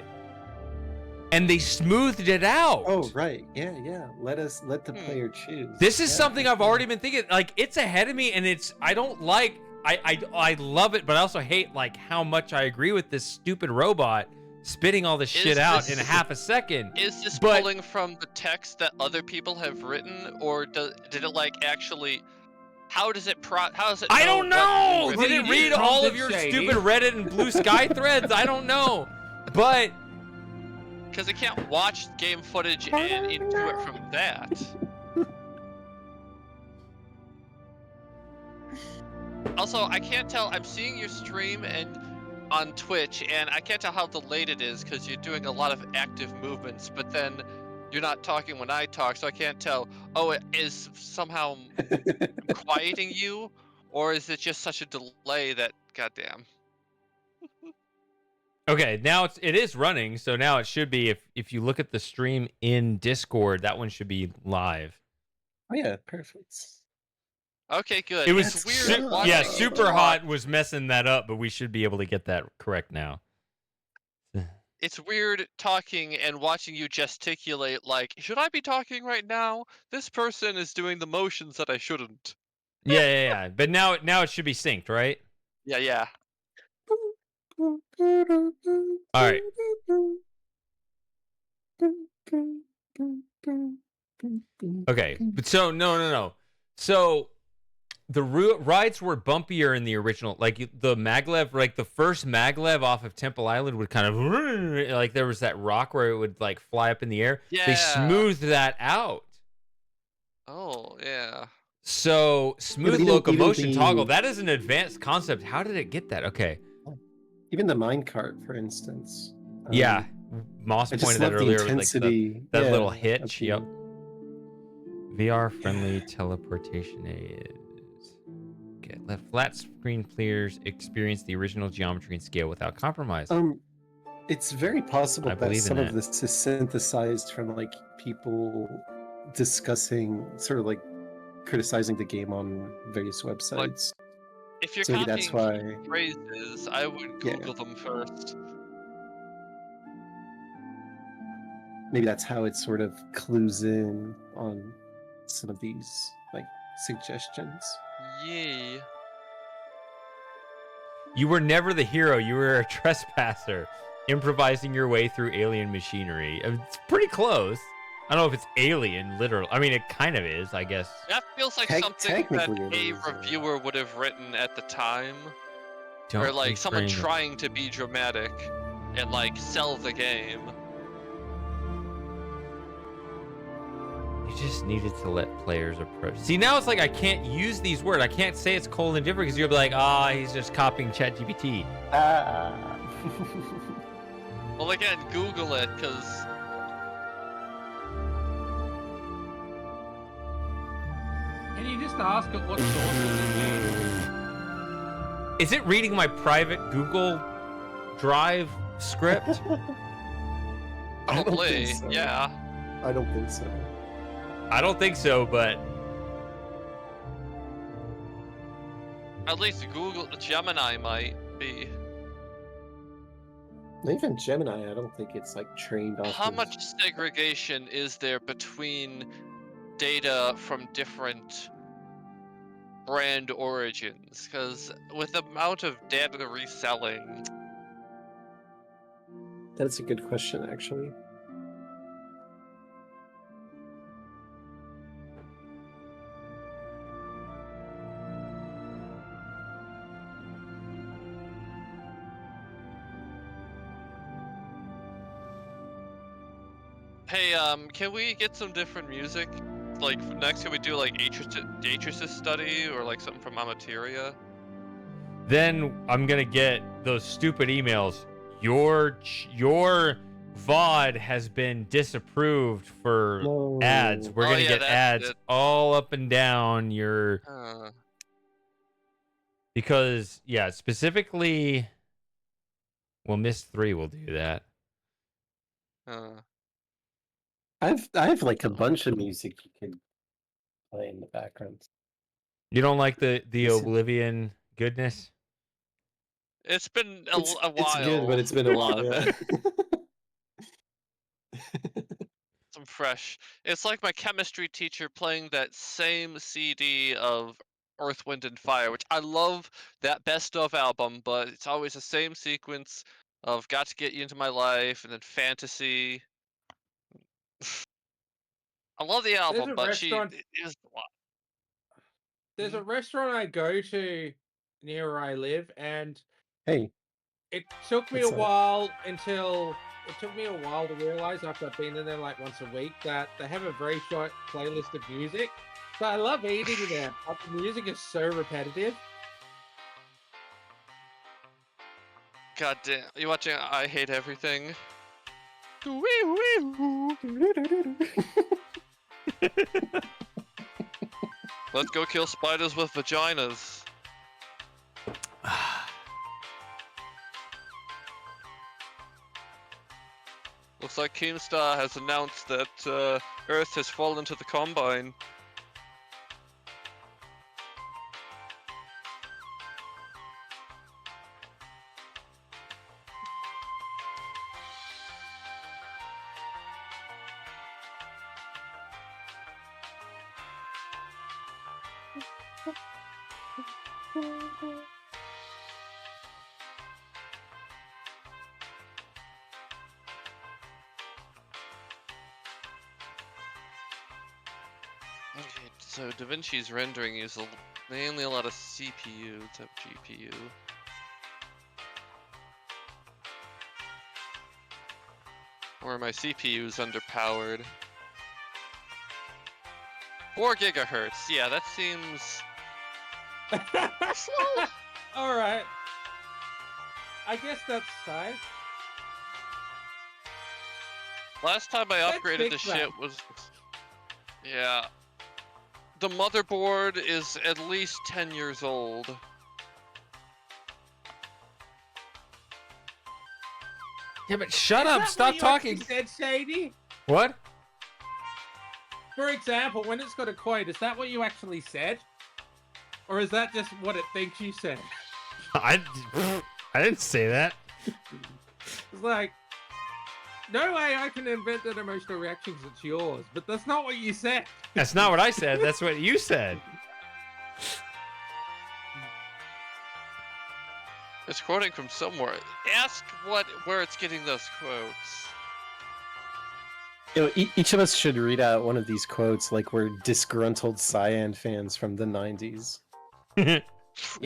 And they smoothed it out. Oh, right. Yeah. Let the player choose. This is something I've already been thinking. Like, it's ahead of me, and I love it, but I also hate, like, how much I agree with this stupid robot spitting all this shit out in half a second. Is this pulling from the text that other people have written, or did it, like, actually... How does it I don't know! Did it read all of your Shady. stupid Reddit and Blue Sky threads? I don't know. But... Because it can't watch game footage and into it from that. Also, I can't tell. I'm seeing your stream and on Twitch, and I can't tell how delayed it is because you're doing a lot of active movements, but then you're not talking when I talk, so I can't tell. Oh, it is somehow quieting you, or is it just such a delay that, goddamn. Okay, now it is running, so now it should be, if you look at the stream in Discord, that one should be live. Oh yeah, perfect. Okay, good. It was weird. yeah, Super Hot was messing that up, but we should be able to get that correct now. It's weird talking and watching you gesticulate like, should I be talking right now? This person is doing the motions that I shouldn't. Yeah. But now it should be synced, right? Yeah. All right. Okay, but so no. So the rides were bumpier in the original. Like the maglev, like the first maglev off of Temple Island would kind of like there was that rock where it would like fly up in the air. Yeah. They smoothed that out. Oh yeah. So smooth locomotion toggle. That is an advanced concept. How did it get that? Okay. Even the minecart, for instance. Yeah, Moss pointed that earlier. With like that little hitch. Yep. VR friendly teleportation aids. Okay, let flat screen players experience the original geometry and scale without compromise. It's very possible that some of this is synthesized from like people discussing, sort of like criticizing the game on various websites. If you're copying phrases, I would Google them first. Maybe that's how it sort of clues in on some of these like suggestions. Yay. You were never the hero. You were a trespasser, improvising your way through alien machinery. It's pretty close. I don't know if it's alien, literal. I mean, it kind of is, I guess. That feels like something that a reviewer would have written at the time. Or like someone trying to be dramatic and like sell the game. You just needed to let players approach. See, now it's like I can't use these words. I can't say it's cold and different because you'll be like, he's just copying ChatGPT. Well, again, Google it, because... Can you just ask it what source it is? Is it reading my private Google Drive script? Probably, so. Yeah. I don't think so. I don't think so, but... At least Google Gemini might be. Even Gemini, I don't think it's like trained off How of... much segregation is there between data from different brand origins? Because with the amount of data reselling... That's a good question, actually. Hey, can we get some different music? Like, next can we do, like, Atrasis study, or, like, something from Amateria? Then I'm gonna get those stupid emails. Your VOD has been disapproved for ads. We're gonna get ads all up and down your... Because, yeah, specifically... Well, Mist 3 will do that. I have like a bunch of music you can play in the background. You don't like the Oblivion goodness? It's been a while. It's good, but it's been a while. Yeah. Some fresh. It's like my chemistry teacher playing that same CD of Earth, Wind, and Fire, which I love that best of album, but it's always the same sequence of Got to Get You Into My Life and then Fantasy. I love the album, but she is a lot. There's a restaurant I go to near where I live, and hey, it took me a while to realize after I've been in there like once a week that they have a very short playlist of music. So I love eating there, but the music is so repetitive. God damn, you watching I Hate Everything? Let's go kill spiders with vaginas. Looks like Keemstar has announced that Earth has fallen to the Combine. Okay, so DaVinci's rendering uses mainly a lot of CPU instead of GPU. Or my CPU's underpowered. 4 gigahertz, yeah, that seems... slow. Alright. I guess that's fine. Last time I upgraded the shit was... Yeah. The motherboard is at least 10 years old. Yeah, but shut up! Stop talking! Said, Shady? What? For example, when it's got a quote, is that what you actually said? Or is that just what it thinks you said? I didn't say that. It's like, no way I can invent that emotional reactions, it's yours. But that's not what you said. That's not what I said, that's what you said. It's quoting from somewhere. Ask where it's getting those quotes. You know, each of us should read out one of these quotes like we're disgruntled Cyan fans from the 90s. When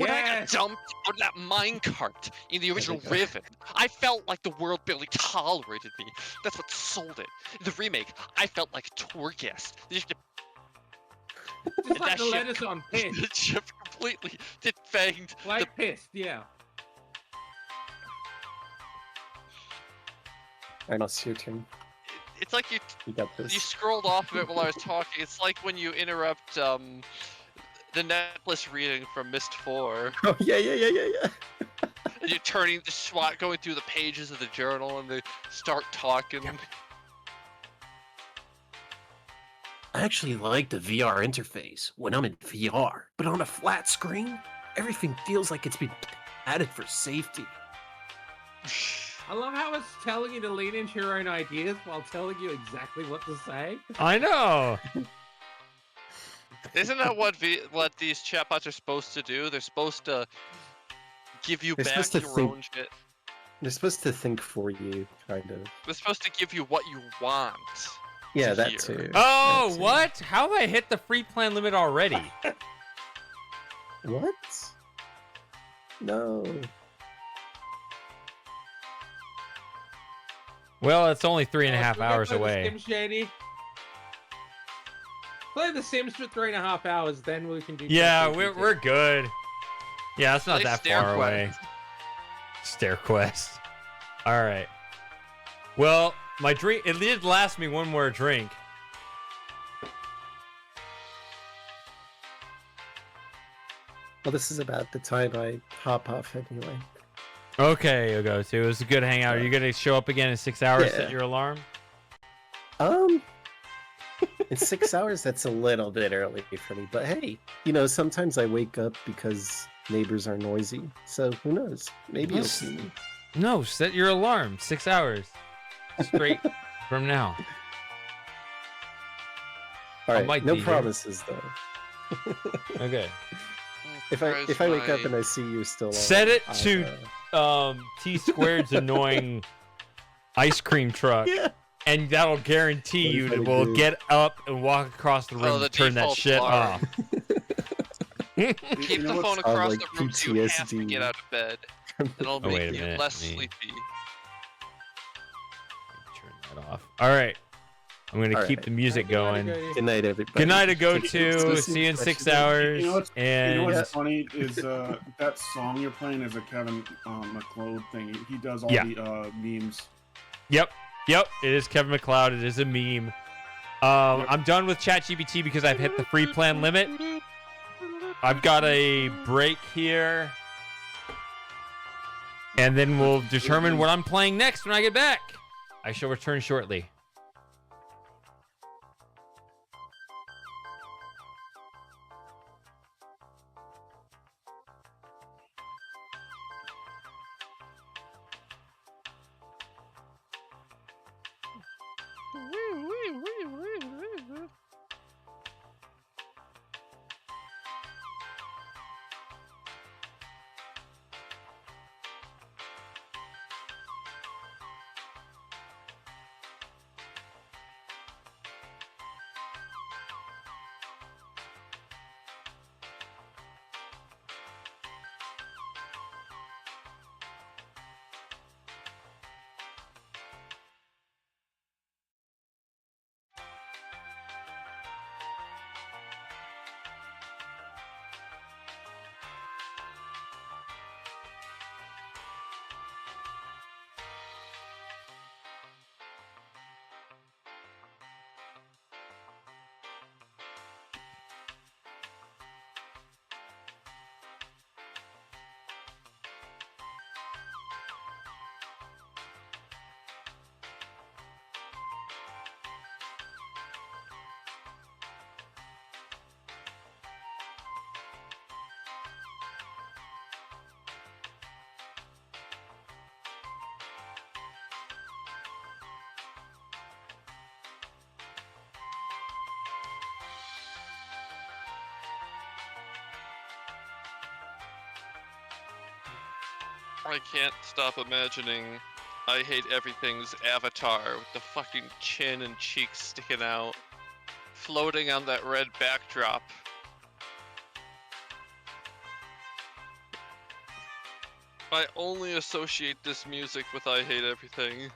I got dumped out of that minecart in the original Riven, I felt like the world barely tolerated me. That's what sold it. In the remake, I felt like a tour guest. Just like the letters on Pissed. The ship completely defanged. Like Pissed, yeah. Alright, it's your turn. It's like you got this. You scrolled off of it while I was talking. It's like when you interrupt the necklace reading from Mist 4. Oh, yeah. And you're turning the SWAT, going through the pages of the journal, and they start talking. Yep. I actually like the VR interface when I'm in VR, but on a flat screen, everything feels like it's been added for safety. I love how it's telling you to lean into your own ideas while telling you exactly what to say. I know. Isn't that what these chatbots are supposed to do? They're supposed to give you back your own shit. They're supposed to think for you, kind of. They're supposed to give you what you want. Yeah, that hear. too. Oh, that too. what? How have I hit the free plan limit already? What? No. Well, it's only 3.5 We're hours gonna play away. The Sims, Shady. Play The Sims for 3.5 hours, then we can do. Yeah, ChatGPT. we're good. Yeah, it's not Play that Stair far away. Quest. Stair Quest. All right. Well, my drink, it did last me one more drink. Well, this is about the time I hop off anyway. Okay, you'll go to. It was a good hangout. Are you going to show up again in 6 hours? Yeah. Set your alarm? In 6 hours, that's a little bit early for me. But hey, sometimes I wake up because neighbors are noisy. So who knows? Maybe you'll see me. No, set your alarm. 6 hours. Straight from now. All I right, might no be here. promises though. Okay. If I wake up and I see you still on, Set it to T Squared's annoying ice cream truck. Yeah. And that'll guarantee you that 25 we'll degrees. get up and walk across the room the to turn that default shit alarm. off. Keep the what's phone across like the room so you have to PTSD? get out of bed. It'll Oh, wait make a you minute, less me. sleepy. Turn that off. All right. I'm going to All keep right. the music going. Good night, everybody. Good night, to go Take to. care. See you in 6 You hours. know what's And funny is that song you're playing is a Kevin McLeod thing. He does all Yeah. the memes. Yep, it is Kevin McLeod. It is a meme. I'm done with ChatGPT because I've hit the free plan limit. I've got a break here. And then we'll determine what I'm playing next when I get back. I shall return shortly. I can't stop imagining I Hate Everything's avatar with the fucking chin and cheeks sticking out, floating on that red backdrop. I only associate this music with I Hate Everything.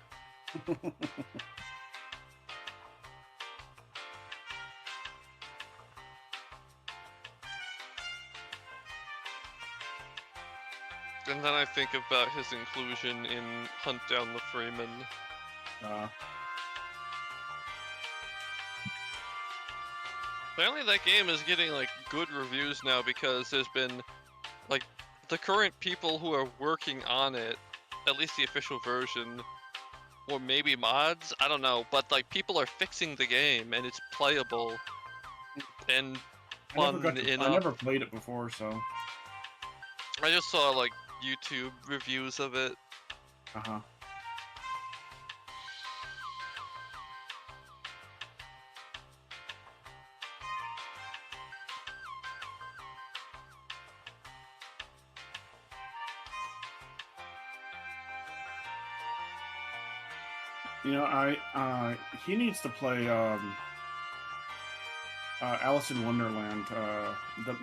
And then I think about his inclusion in Hunt Down the Freeman. Apparently that game is getting like good reviews now because there's been like the current people who are working on it, at least the official version, or maybe mods, I don't know, but like people are fixing the game and it's playable and fun enough. I never played it before, so I just saw like YouTube reviews of it. He needs to play Alice in Wonderland, the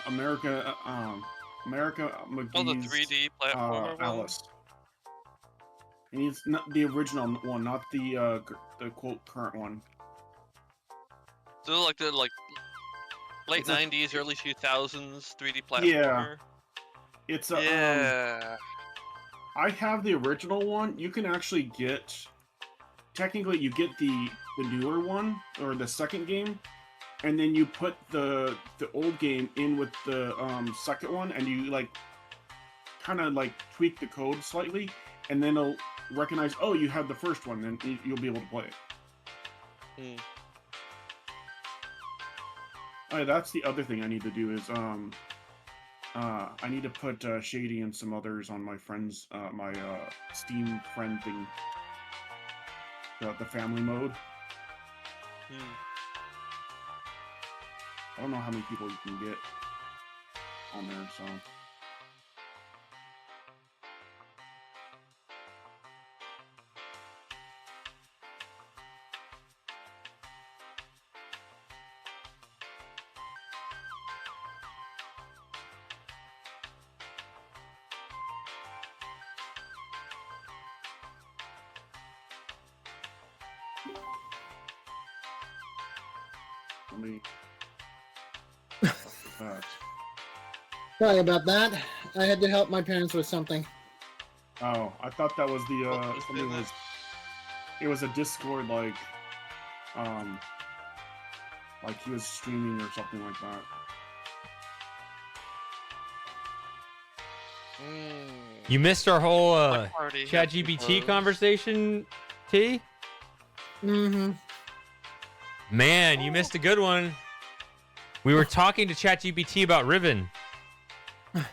America Oh, the McGee's 3D platformer one. Alice. He needs not the original one, not the quote current one. So like the late It's a- 90s, early 2000s 3D platformer. Yeah. It's a Yeah. I have the original one. You can actually get technically you get the newer one or the second game, and then you put the old game in with the second one, and you like kind of like tweak the code slightly, and then it'll recognize, oh, you have the first one, then you'll be able to play it. Hmm. Oh, yeah, that's the other thing I need to do is I need to put Shady and some others on my friends my Steam friend thing, the family mode. I don't know how many people you can get on there, so. Let me. Sorry about that. I had to help my parents with something. Oh, I thought that was the something was. It was a Discord like he was streaming or something like that. You missed our whole ChatGPT conversation, T? Mm-hmm. Man, you missed a good one. We were talking to ChatGPT about Riven. I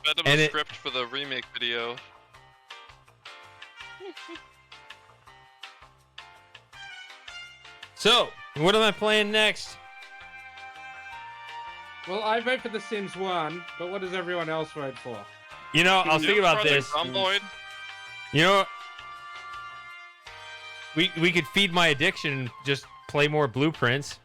fed him a script for the remake video. So, what am I playing next? Well, I vote for The Sims 1, but what does everyone else vote for? You know, I was thinking about this. You know, we could feed my addiction and just play more Blueprints.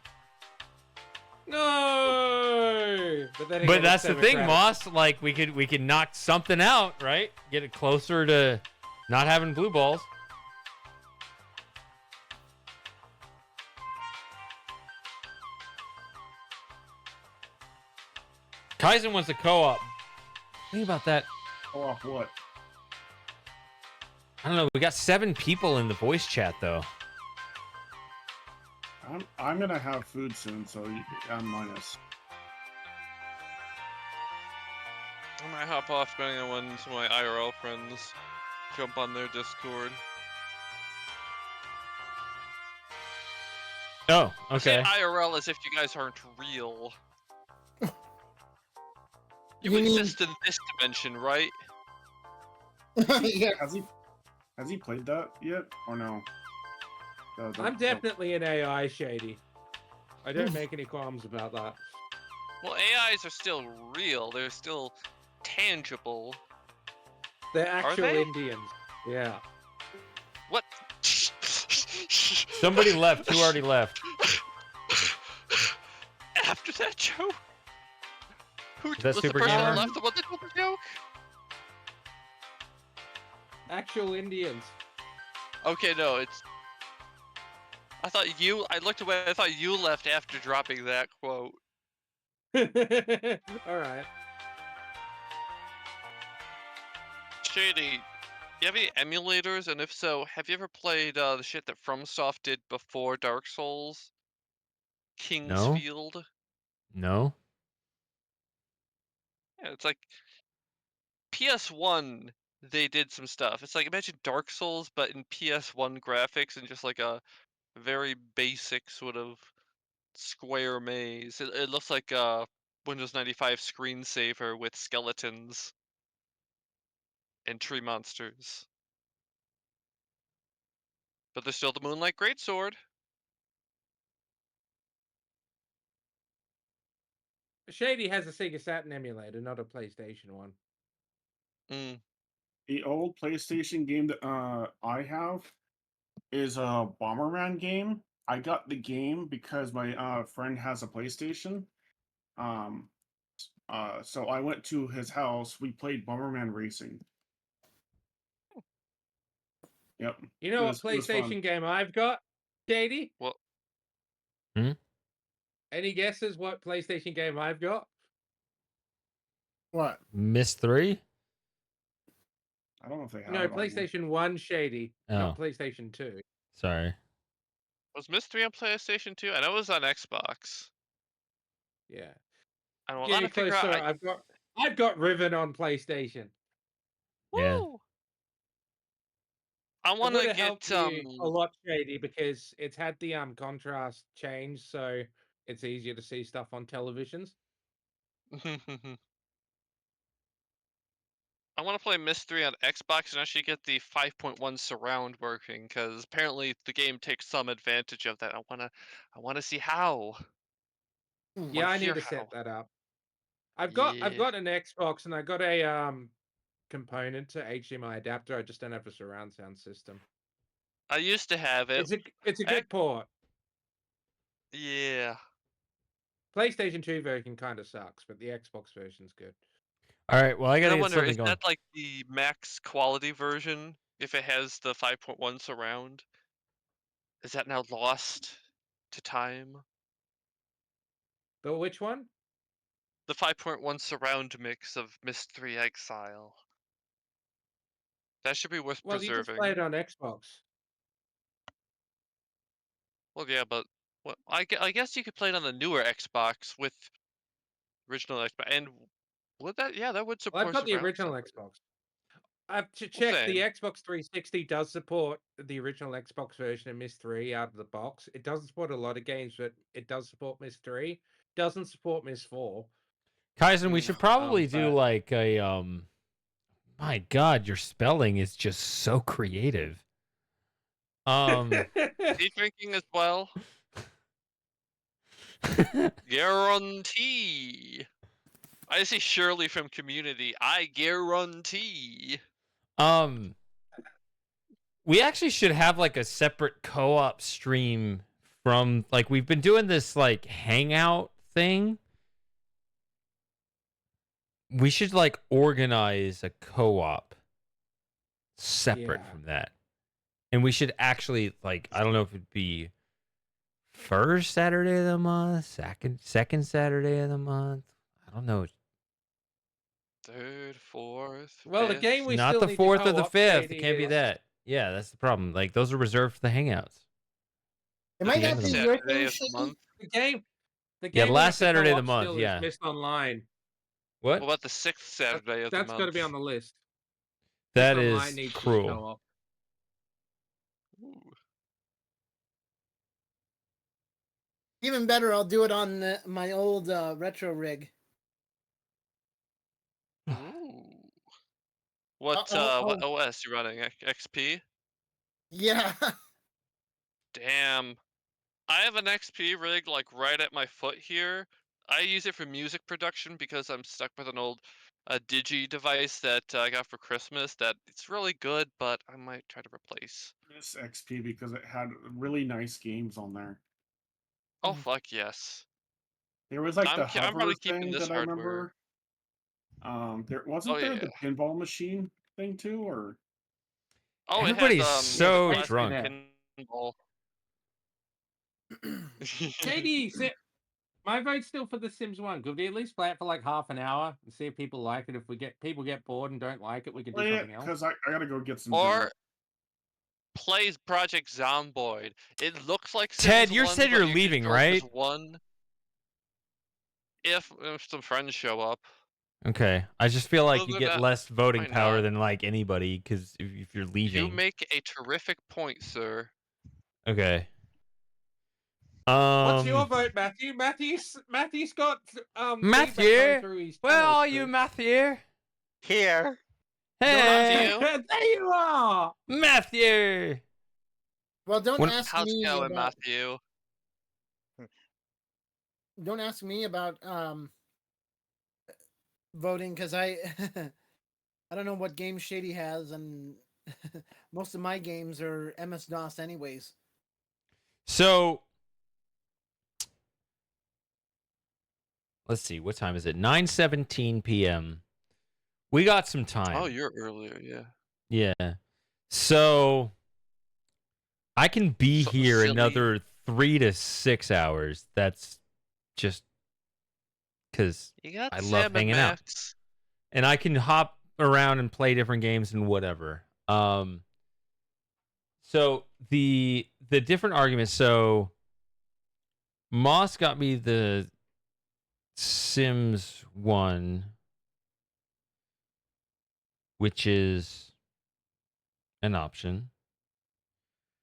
No! But that's the thing, Moss. Like, we could knock something out, right? Get it closer to not having blue balls. Kaizen wants a co-op. Think about that. Co-op what? I don't know. We got 7 people in the voice chat, though. I'm gonna have food soon, so I'm minus. I might hop off depending on when some of my IRL friends jump on their Discord. Oh, okay. I say IRL as if you guys aren't real. You exist in this dimension, right? Yeah. Has he played that yet, or no? I'm definitely an AI, Shady. I don't make any qualms about that. Well, AIs are still real. They're still tangible. They're actual Indians. Yeah. What? Somebody left. Who already left? After that joke? Who was the person that left the one that told the joke? Actual Indians. Okay, no, it's... I looked away, I thought you left after dropping that quote. Alright. Shady, do you have any emulators? And if so, have you ever played the shit that FromSoft did before Dark Souls? Kingsfield? No. Yeah, it's like... PS1, they did some stuff. It's like, imagine Dark Souls, but in PS1 graphics and just like a very basic sort of square maze. It looks like a Windows 95 screensaver with skeletons and tree monsters. But there's still the Moonlight Greatsword. Shady has a Sega Saturn emulator, not a PlayStation one. Mm. The old PlayStation game that I have is a Bomberman game. I got the game because my friend has a PlayStation. Um, so I went to his house. We played Bomberman Racing. Yep, You know what it was fun. PlayStation game I've got, JD? Well, Any guesses what PlayStation game I've got? What? Miss 3? I don't know if they have No, it on here. PlayStation 1, Shady, Oh, not PlayStation 2. sorry. was Mystery on PlayStation 2? I know it was on Xbox. Yeah. I don't Getting to figure closer. out. I've got Riven on PlayStation. Yeah. Woo! I It want would to have helped get you a lot, Shady, because it's had the contrast change, so it's easier to see stuff on televisions. I want to play Mystery on Xbox and actually get the 5.1 surround working because apparently the game takes some advantage of that. I want to see how. Yeah, I need Hear to how. set that up. I've Yeah. got an Xbox and I got a component to HDMI adapter. I just don't have a surround sound system. I used to have it. It's a good port. Yeah. PlayStation 2 version kind of sucks, but the Xbox version's good. All right. Well, I gotta I get wonder, something is going. that like the max quality version? If it has the 5.1 surround, is that now lost to time? But which one? The 5.1 surround mix of Mystery Exile. That should be worth Well, you just preserving. play it on Xbox. Well, yeah, but I guess you could play it on the newer Xbox with original Xbox, and would that? Yeah, that would Well, I've support got the surround original sound. Xbox. I've Well, checked. The same. Xbox 360 does support the original Xbox version of Myst 3 out of the box. It doesn't support a lot of games, but it does support Myst 3. Doesn't support Myst 4. Kaizen, we should probably do but- like a my God, your spelling is just so creative. Tea drinking as well. Guarantee. I see Shirley from Community. I guarantee. We actually should have like a separate co-op stream from like we've been doing this like Hangout thing. We should like organize a co-op separate from that. And we should actually like I don't know if it'd be first Saturday of the month, second Saturday of the month. I don't know. Third, fourth. Well, the fifth. game we Not still the need fourth to or the co-op, fifth. It JD, can't be is- that. Yeah, that's the problem. Like those are reserved for the Hangouts. Am I The not end of the being month. your Saturday thing, of the Shady? month. The game Yeah, we last have to Saturday of the co-op month, still yeah. is Myst Online. What? What about the 6th Saturday of the month? That's got to be on the list. That Myst is Online needs to be cruel. co-op. Ooh. Even better, I'll do it on my old retro rig. Ooh. What oh. what OS you running? XP? Yeah. Damn. I have an XP rig like right at my foot here. I use it for music production because I'm stuck with an old Digi device that I got for Christmas that it's really good, but I might try to replace. This XP because it had really nice games on there. Oh fuck yes. There was like I'm the probably hover keeping thing this that I hardware. remember. There Oh wasn't there yeah. the pinball machine thing too, or Oh, Everybody's it had so plastic drunk. pinball. JD, my vote's still for The Sims 1. Could we at least play it for like half an hour and see if people like it? If people get bored and don't like it, we can do play it something else. because I gotta go get some Or dinner. plays Project Zomboid. It looks like Ted, Sims you 1, said but you're you leaving, control right? just one. If some friends show up. Okay. I just feel like Other you than get that, less voting why power not? than like anybody because if you're leaving. You make a terrific point, sir. Okay. What's your vote, Matthew? Matthew's got feedback coming Matthew. through his Where channels, are you, too. Matthew? Here. Hey, Matthew. There you are. Matthew. Well, don't When- ask How's me it going, about. Matthew? Don't ask me about voting because I I don't know what game Shady has, and most of my games are MS-DOS anyways. So let's see, what time is it? 9:17 p.m. We got some time. Oh, you're earlier, yeah. Yeah. So I can be here silly. another 3 to 6 hours. That's just because I love hanging out. And I can hop around and play different games and whatever. So the different arguments. So Moss got me the Sims 1, which is an option.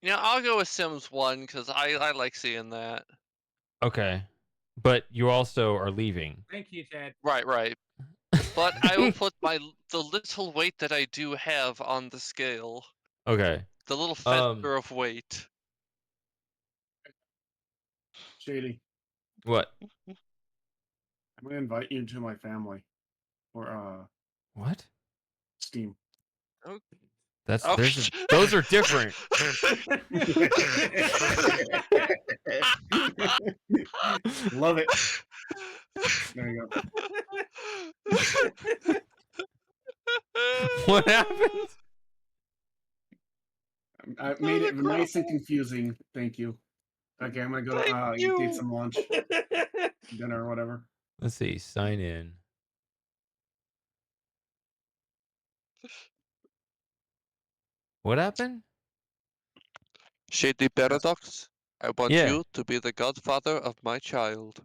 Yeah, I'll go with Sims 1 because I like seeing that. Okay. But you also are leaving. Thank you, Ted. Right. But I will put the little weight that I do have on the scale. Okay. The little feather of weight. Shady. What? I'm gonna invite you to my family. Or What? Steam. Oh. Those are different. Love it. There you go. What happened? I made it nice and confusing. Thank you. Okay, I'm gonna go to get some lunch, dinner, or whatever. Let's see. Sign in. What happened? Shady Paradox, I want Yeah. you to be the godfather of my child.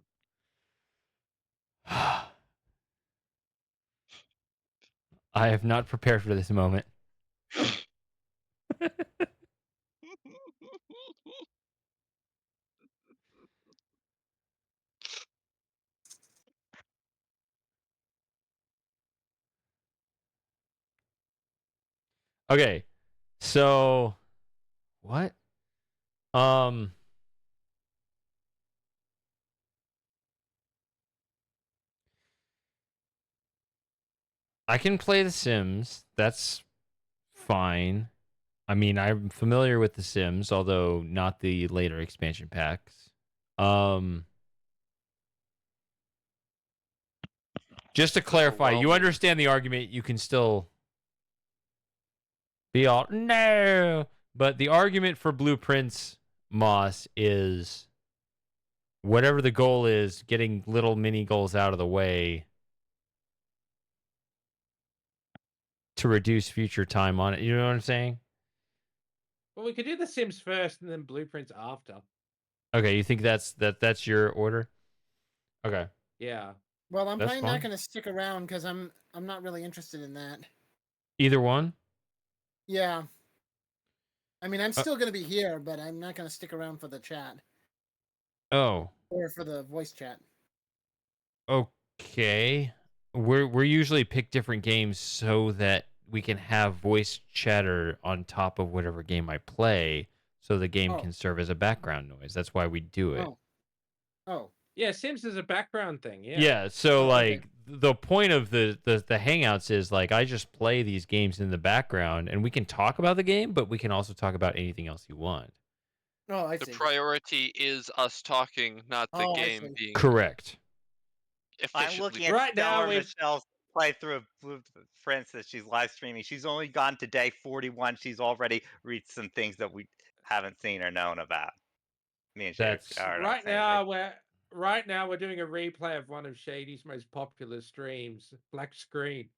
I have not prepared for this moment. Okay. So what? I can play The Sims. That's fine. I mean, I'm familiar with The Sims, although not the later expansion packs. Just to clarify, you understand the argument. You can still be all, no. But the argument for Blueprints, Moss, is whatever the goal is, getting little mini goals out of the way to reduce future time on it. You know what I'm saying? Well, we could do The Sims first and then Blueprints after. Okay, you think that's your order? Okay. Yeah. Well, I'm probably not going to stick around because I'm not really interested in that. Either one? Yeah. I mean, I'm still going to be here, but I'm not going to stick around for the chat. Oh. Or for the voice chat. Okay. We usually pick different games so that we can have voice chatter on top of whatever game I play, so the game can serve as a background noise. That's why we do it. Oh. Yeah, Sims is a background thing. Yeah. Yeah. So the point of the Hangouts is like I just play these games in the background, and we can talk about the game, but we can also talk about anything else you want. Oh, I see. The priority is us talking, not the game being correct. I'm looking at right now Michelle's playthrough of Blueprints that she's live streaming. She's only gone to day 41. She's already reached some things that we haven't seen or known about. Me and Shady right now we're doing a replay of one of Shady's most popular streams, Black Screen.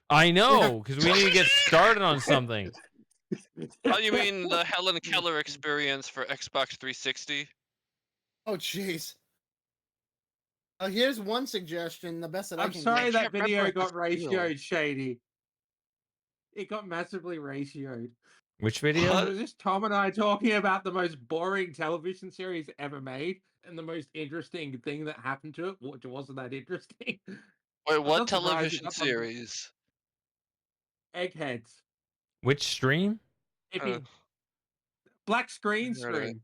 I know, because we need to get started on something. Oh, you mean the Helen Keller experience for Xbox 360? Oh, jeez. Here's one suggestion. The best that I'm sorry that video got ratioed, Shady. It got massively ratioed. Which video? It was just Tom and I talking about the most boring television series ever made, and the most interesting thing that happened to it, which wasn't that interesting. Wait, what television series? Eggheads. Which stream? Black Screen stream.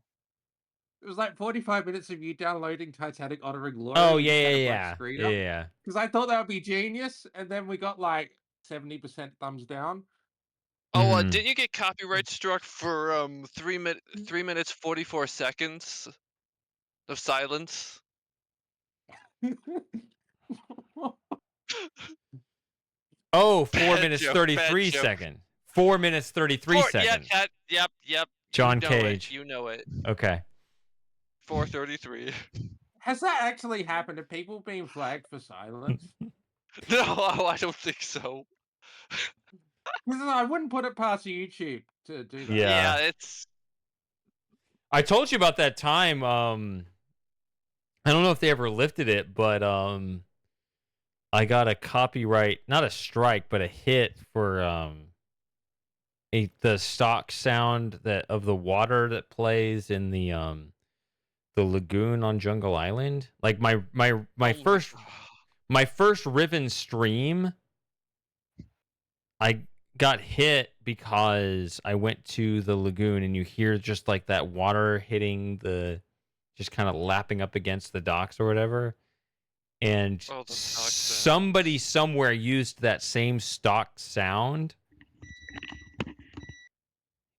It was like 45 minutes of you downloading Titanic Honor and Glory. Oh, yeah. Because I thought that would be genius, and then we got like 70% thumbs down. Oh, didn't you get copyright struck for 3 minutes 44 seconds of silence? Oh, 4 minutes 33 seconds. 4 minutes 33 seconds. Yep. John Cage. You know it. Okay. 4:33. Has that actually happened? Have people been flagged for silence? No, I don't think so. I wouldn't put it past YouTube to do that. Yeah, it's. I told you about that time. I don't know if they ever lifted it, but I got a copyright, not a strike, but a hit for the stock sound of the water that plays in the lagoon on Jungle Island. Like my first Riven stream, I got hit because I went to the lagoon and you hear just like that water hitting just kind of lapping up against the docks or whatever. And somebody somewhere used that same stock sound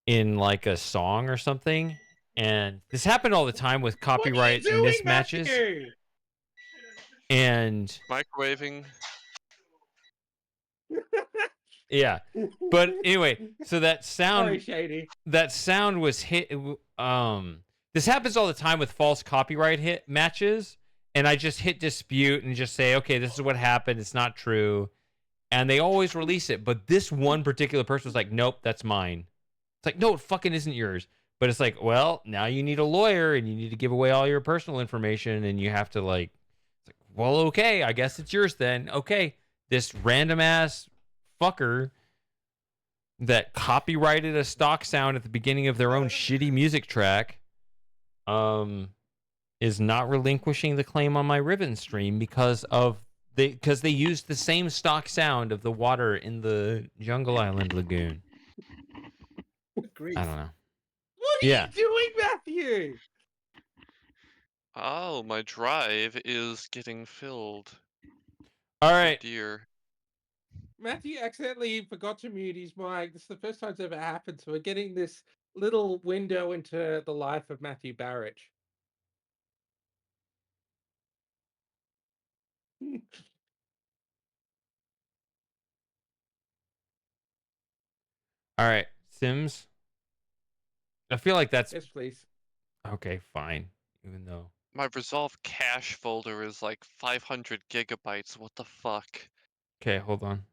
in like a song or something. And this happened all the time with copyright mismatches. Matthew? And microwaving. Yeah. But anyway, so that sound Sorry, Shady. That sound was hit this happens all the time with false copyright hit matches, and I just hit dispute and just say, okay, this is what happened, it's not true. And they always release it, but this one particular person was like, nope, that's mine. It's like, no, it fucking isn't yours. But it's like, well, now you need a lawyer and you need to give away all your personal information, and you have to like, it's like, well, okay, I guess it's yours then. Okay, this random ass fucker that copyrighted a stock sound at the beginning of their own shitty music track is not relinquishing the claim on my Riven stream because they used the same stock sound of the water in the Jungle Island lagoon. I don't know. What are you doing, Matthew? Oh, my drive is getting filled. All right. Oh, dear. Matthew accidentally forgot to mute his mic. This is the first time it's ever happened, so we're getting this little window into the life of Matthew Barrich. All right, Sims. I feel like that's yes, please. Okay, fine. Even though my Resolve cache folder is like 500 gigabytes. What the fuck? Okay, hold on.